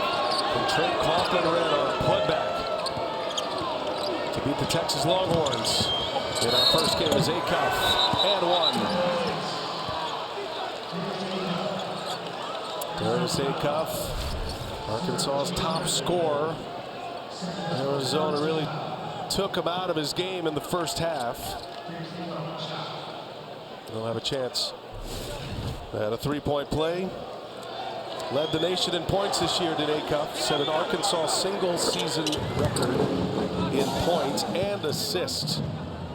from Trey Kaufman-Renn on a putback to beat the Texas Longhorns. In our first game is Acuff and 1. There's Acuff, Arkansas's top scorer. Arizona really took him out of his game in the first half. They'll have a chance at a 3-point play. Led the nation in points this year, did Acuff. Set an Arkansas single-season record in points and assists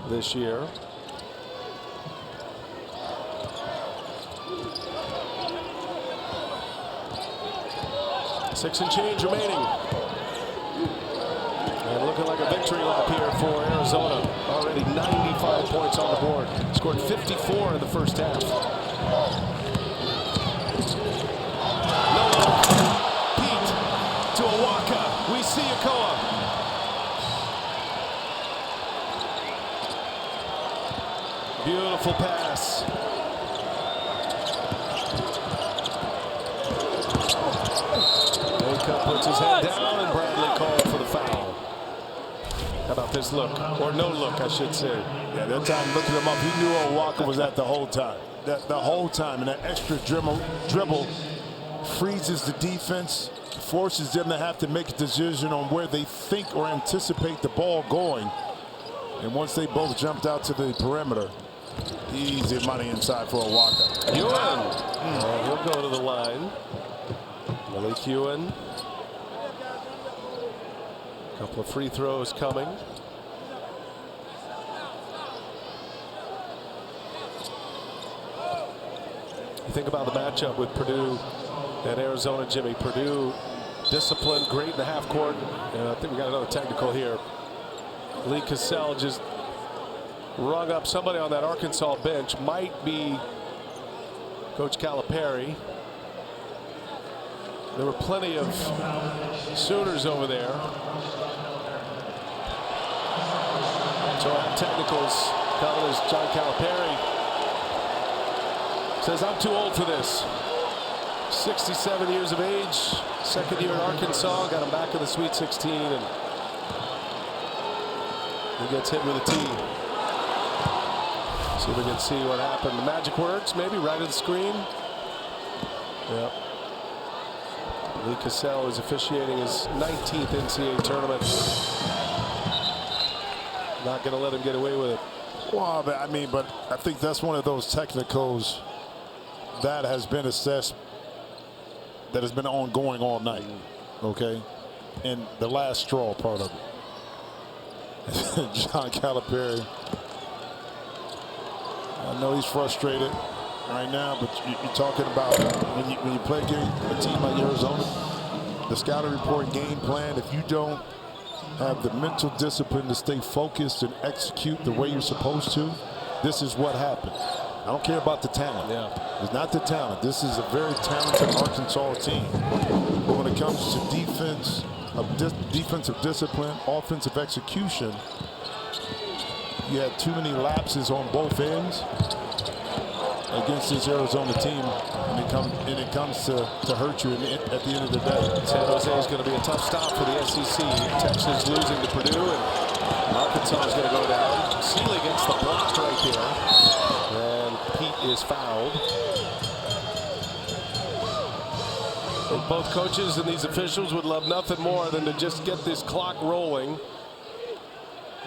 this year. Six and change remaining. And looking like a victory lap here for Arizona. Already 95 points on the board. Scored 54 in the first half. No look. Pete to Awaka. We see Akoa. Beautiful pass. Acuff puts his head down, and Bradley called for the foul. Now about this look? Or no look, I should say. Yeah, that time looking him up, he knew Walker was at the whole time. The whole time, and that extra dribble freezes the defense, forces them to have to make a decision on where they think or anticipate the ball going. And once they both jumped out to the perimeter, easy money inside for Walker. Ewan. He'll go to the line. Malik Ewan. A couple of free throws coming. You think about the matchup with Purdue and Arizona, Jimmy. Purdue disciplined, great in the half court. And I think we got another technical here. Lee Cassell just rung up somebody on that Arkansas bench. Might be Coach Calipari. There were plenty of Sooners over there. So our technicals coming as John Calipari says, I'm too old for this. 67 years of age, second year at Arkansas, got him back in the Sweet 16, and he gets hit with a tee. See if we can see what happened. The magic words, maybe right of the screen. Yep. Lee Cassell is officiating his 19th NCAA tournament. Not going to let him get away with it. Well, I mean, but I think that's one of those technicals that has been assessed, that has been ongoing all night, okay? And the last straw part of it. John Calipari. I know he's frustrated right now, but you're talking about when you play a team like Arizona, the scouting report game plan, if you don't have the mental discipline to stay focused and execute the way you're supposed to, this is what happens. I don't care about the talent. Yeah. It's not the talent. This is a very talented Arkansas team. But when it comes to defensive discipline, offensive execution, you had too many lapses on both ends against this Arizona team, and it comes to hurt you at the end of the day. San Jose is going to be a tough stop for the SEC. Texas losing to Purdue, and Arkansas is going to go down. Sealy gets the block right there, and Pete is fouled. And both coaches and these officials would love nothing more than to just get this clock rolling,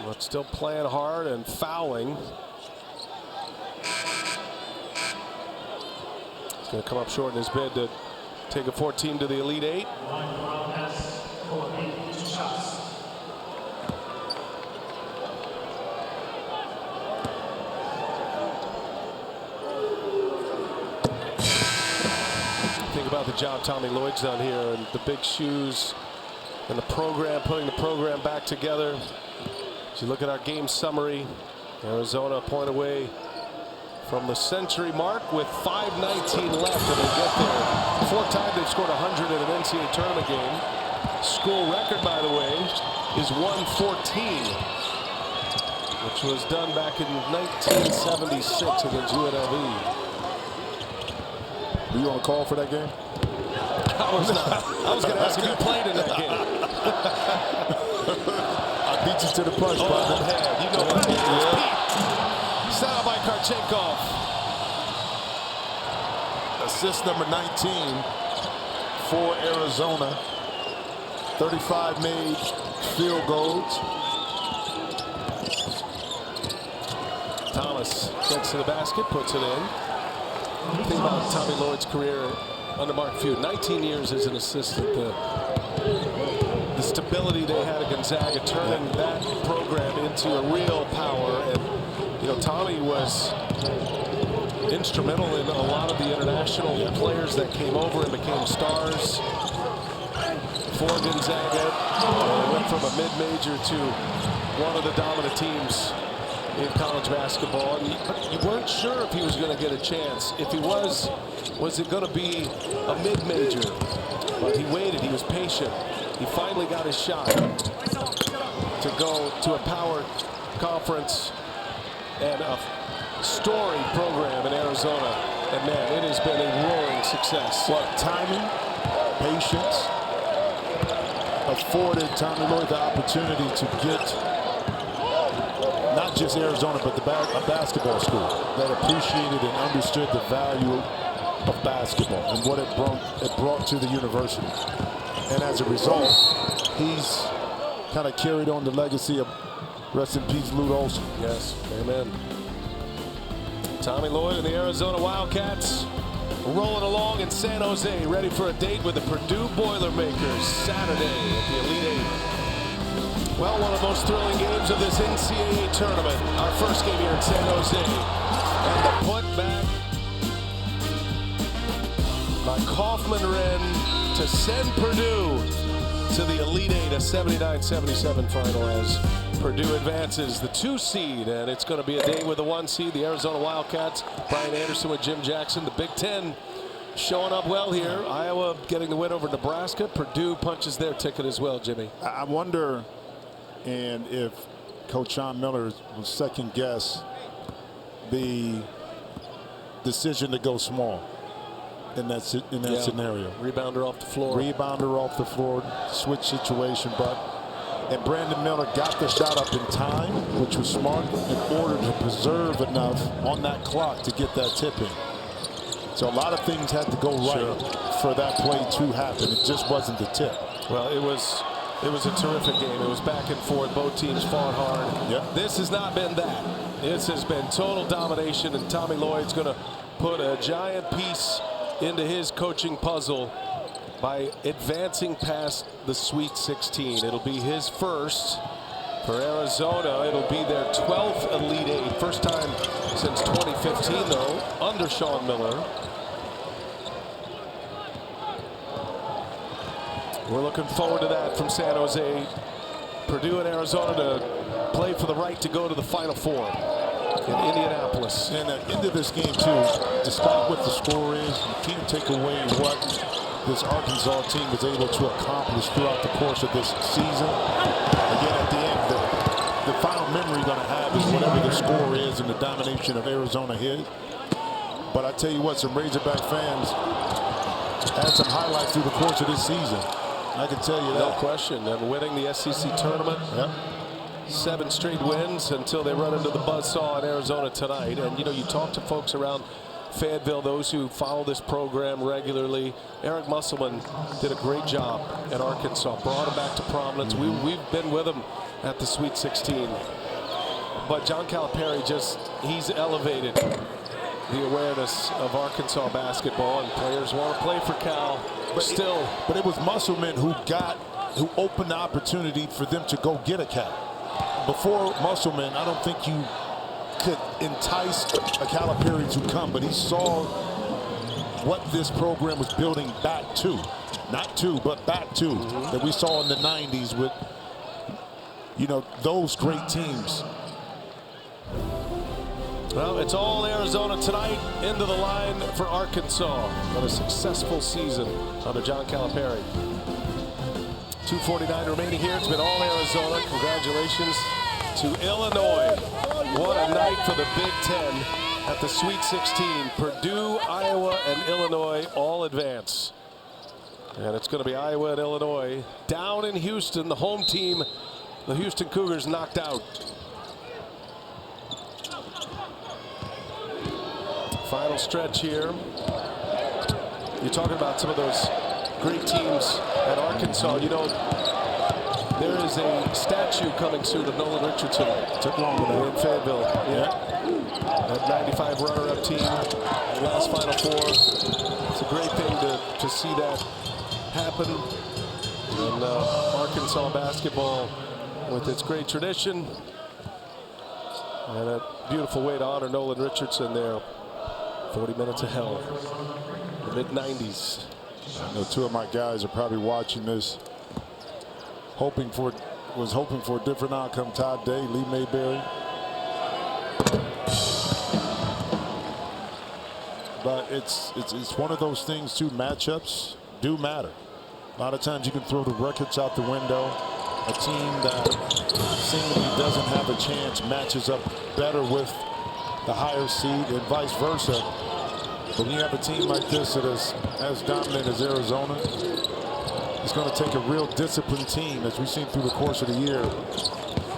but still playing hard and fouling. He's going to come up short in his bid to take a 14 to the Elite Eight. Think about the job Tommy Lloyd's done here, and the big shoes and the program, putting the program back together. As you look at our game summary, Arizona a point away from the century mark with 5:19 left, and they get there. 4 times they've scored 100 in an NCAA tournament game. School record, by the way, is 114, which was done back in 1976 against UNLV. Were you on the call for that game? I was not. I was going to ask if you played in that game. I beat you to the punch, brother. You know what? Yeah. Set up by Karchenkov. Assist number 19 for Arizona. 35 made field goals. Thomas gets to the basket, puts it in. Think about Tommy Lloyd's career under Mark Few. 19 years as an assistant. The stability they had at Gonzaga, turning that program into a real power. And you know, Tommy was instrumental in a lot of the international players that came over and became stars for Gonzaga. They went from a mid-major to one of the dominant teams in college basketball, and you weren't sure if he was going to get a chance. If he was it going to be a mid-major? But he waited, he was patient. He finally got his shot to go to a power conference and a storied program in Arizona. And man, it has been a roaring success. Well, timing, patience afforded Tommy Lloyd the opportunity to get not just Arizona, but a basketball school that appreciated and understood the value of basketball and what it brought to the university. And as a result, he's kind of carried on the legacy of, rest in peace, Lute Olson. Yes, amen. Tommy Lloyd and the Arizona Wildcats rolling along in San Jose, ready for a date with the Purdue Boilermakers Saturday at the Elite Eight. Well, one of the most thrilling games of this NCAA tournament. Our first game here in San Jose. And the putback by Kaufman-Renn to send Purdue to the Elite Eight, a 79-77 final as Purdue advances the 2 seed, and it's going to be a day with the 1 seed, the Arizona Wildcats. Brian Anderson with Jim Jackson. The Big Ten showing up well here. Iowa getting the win over Nebraska. Purdue punches their ticket as well, Jimmy. I wonder if Coach Sean Miller will second guess the decision to go small in that scenario. Rebounder off the floor. Rebounder off the floor, switch situation, and Brandon Miller got the shot up in time, which was smart, in order to preserve enough on that clock to get that tip in. So a lot of things had to go right for that play to happen. It just wasn't the tip. Well, it was a terrific game. It was back and forth. Both teams fought hard. Yep. This has not been that. This has been total domination, and Tommy Lloyd's going to put a giant piece into his coaching puzzle by advancing past the Sweet 16. It'll be his first for Arizona. It'll be their 12th Elite Eight. First time since 2015, though, under Sean Miller. We're looking forward to that from San Jose. Purdue and Arizona to play for the right to go to the Final Four in Indianapolis. And at the end of this game, too, despite what the score is, you can't take away what this Arkansas team was able to accomplish throughout the course of this season. Again, at the end, the final memory you're going to have is whatever the score is and the domination of Arizona hit. But I tell you what, some Razorback fans had some highlights through the course of this season. I can tell you that. No question. And winning the SEC tournament. Yep. 7 straight wins until they run into the buzzsaw in Arizona tonight. And, you know, you talk to folks around Fayetteville, those who follow this program regularly. Eric Musselman did a great job at Arkansas, brought him back to prominence. We've been with him at the Sweet 16. But John Calipari he's elevated the awareness of Arkansas basketball, and players want to play for Cal. But it was Musselman who opened the opportunity for them to go get a Cal. Before Musselman, I don't think you could entice a Calipari to come, but he saw what this program was building back to. Not to, but back to, that we saw in the 90s with, you know, those great teams. Well, it's all Arizona tonight, into the line for Arkansas. What a successful season under John Calipari. 2:49 remaining here. It's been all Arizona. Congratulations to Illinois. What a night for the Big Ten at the Sweet 16. Purdue, Iowa, and Illinois all advance. And it's going to be Iowa and Illinois down in Houston. The home team, the Houston Cougars, knocked out. Final stretch here. You're talking about some of those great teams at Arkansas. You know, there is a statue coming soon of Nolan Richardson. Took long enough. In Fayetteville. Yeah. That 95 runner-up team, last Final Four. It's a great thing to see that happen. And Arkansas basketball, with its great tradition, and a beautiful way to honor Nolan Richardson there. 40 minutes of hell. The mid-90s. I know 2 of my guys are probably watching this, was hoping for a different outcome. Todd Day, Lee Mayberry. But it's one of those things too. Matchups do matter. A lot of times you can throw the records out the window. A team that seemingly doesn't have a chance matches up better with the higher seed and vice versa. But when you have a team like this that is as dominant as Arizona, it's going to take a real disciplined team, as we've seen through the course of the year,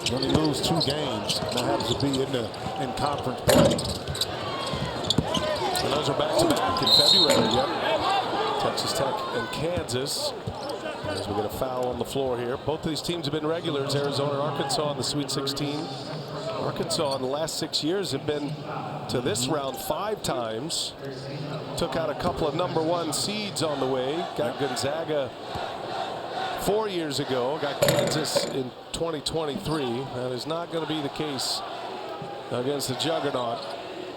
You only lose 2 games, and that happens to be in conference play. And those are back-to-back in February. Yep. Texas Tech and Kansas. As we get a foul on the floor here. Both of these teams have been regulars, Arizona and Arkansas in the Sweet 16. Arkansas in the last 6 years have been to this round 5 times. Took out a couple of #1 seeds on the way. Got Gonzaga 4 years ago. Got Kansas in 2023. That is not going to be the case against the juggernaut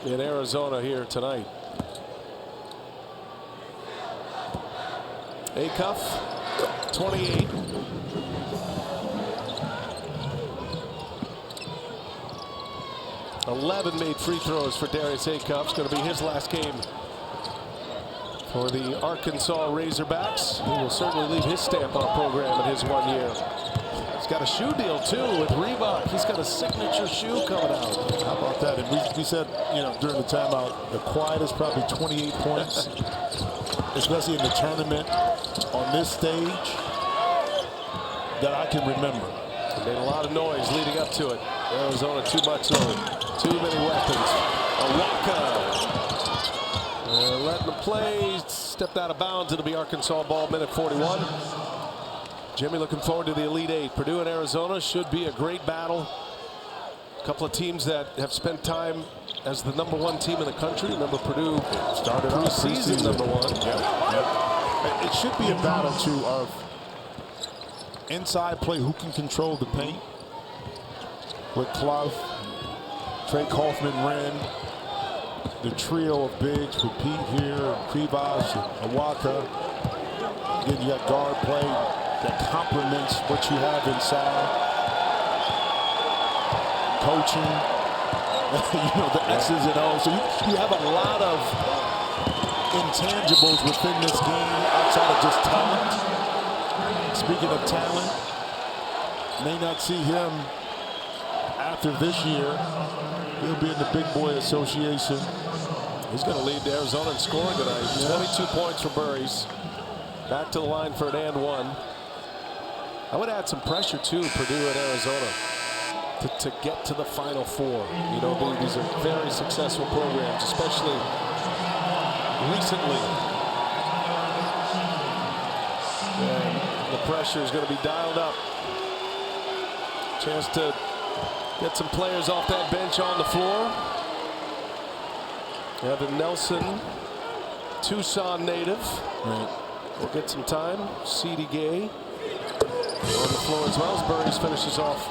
in Arizona here tonight. Acuff, 28. "11 made free throws for Darius Acuff. It's going to be his last game for the Arkansas Razorbacks. He will certainly leave his stamp on a program in his 1 year. He's got a shoe deal too with Reebok. He's got a signature shoe coming out. How about that? And we said, you know, during the timeout, the quietest probably 28 points, especially in the tournament on this stage, that I can remember. He made a lot of noise leading up to it. Arizona too much load. Too many weapons. Awaka letting them play. Stepped out of bounds. It'll be Arkansas ball, minute 41. Jimmy looking forward to the Elite Eight. Purdue and Arizona should be a great battle. A couple of teams that have spent time as the #1 team in the country. Remember, Purdue started preseason #1. Yep. It should be a battle too of inside play, who can control the paint. With Clough, Trey Kaufman-Renn, the trio of bigs with Pete here, Krivas, and Awaka. Then you got guard play that complements what you have inside. Coaching, you know, the X's and O's. So you have a lot of intangibles within this game outside of just talent. Speaking of talent, may not see him after this year. He'll be in the Big Boy Association. He's going to lead Arizona in scoring tonight. 22 points for Burries. Back to the line for an and one. I would add some pressure too, Purdue and Arizona, to get to the Final Four. You know, these are very successful programs, especially recently. And the pressure is going to be dialed up. Chance to get some players off that bench on the floor. Evan Nelson, Tucson native. Right. We'll get some time. C.D. Gay on the floor as well as Burries finishes off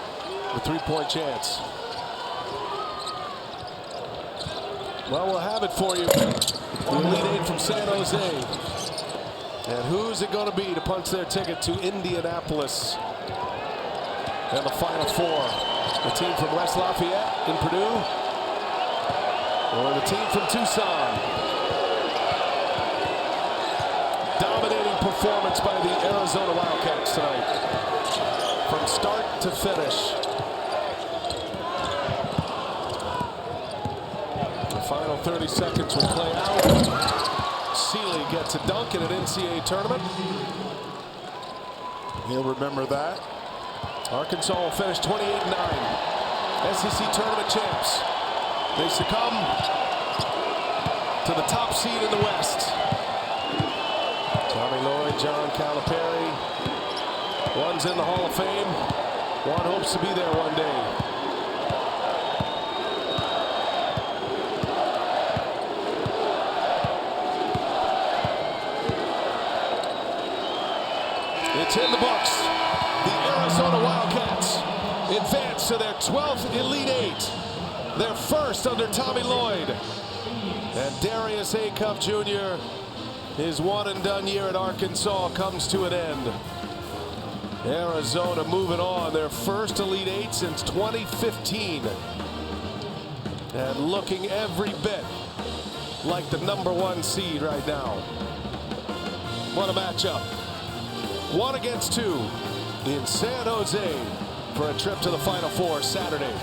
the three-point chance. Well, we'll have it for you. The Elite Eight from San Jose. And who's it going to be to punch their ticket to Indianapolis and the Final Four? The team from West Lafayette in Purdue, or the team from Tucson? Dominating performance by the Arizona Wildcats tonight, from start to finish. The final 30 seconds will play out. Seeley gets a dunk in an NCAA tournament. He'll remember that. Arkansas will finish 28-9. SEC tournament champs. They succumb to the top seed in the West. Tommy Lloyd, John Calipari. One's in the Hall of Fame. One hopes to be there one day. It's in the books. The Arizona Wildcats advance to their 12th Elite Eight. Their first under Tommy Lloyd. And Darius Acuff Jr., his one-and-done year at Arkansas comes to an end. Arizona moving on, their first Elite Eight since 2015. And looking every bit like the #1 seed right now. What a matchup. 1 against 2 in San Jose for a trip to the Final Four Saturday.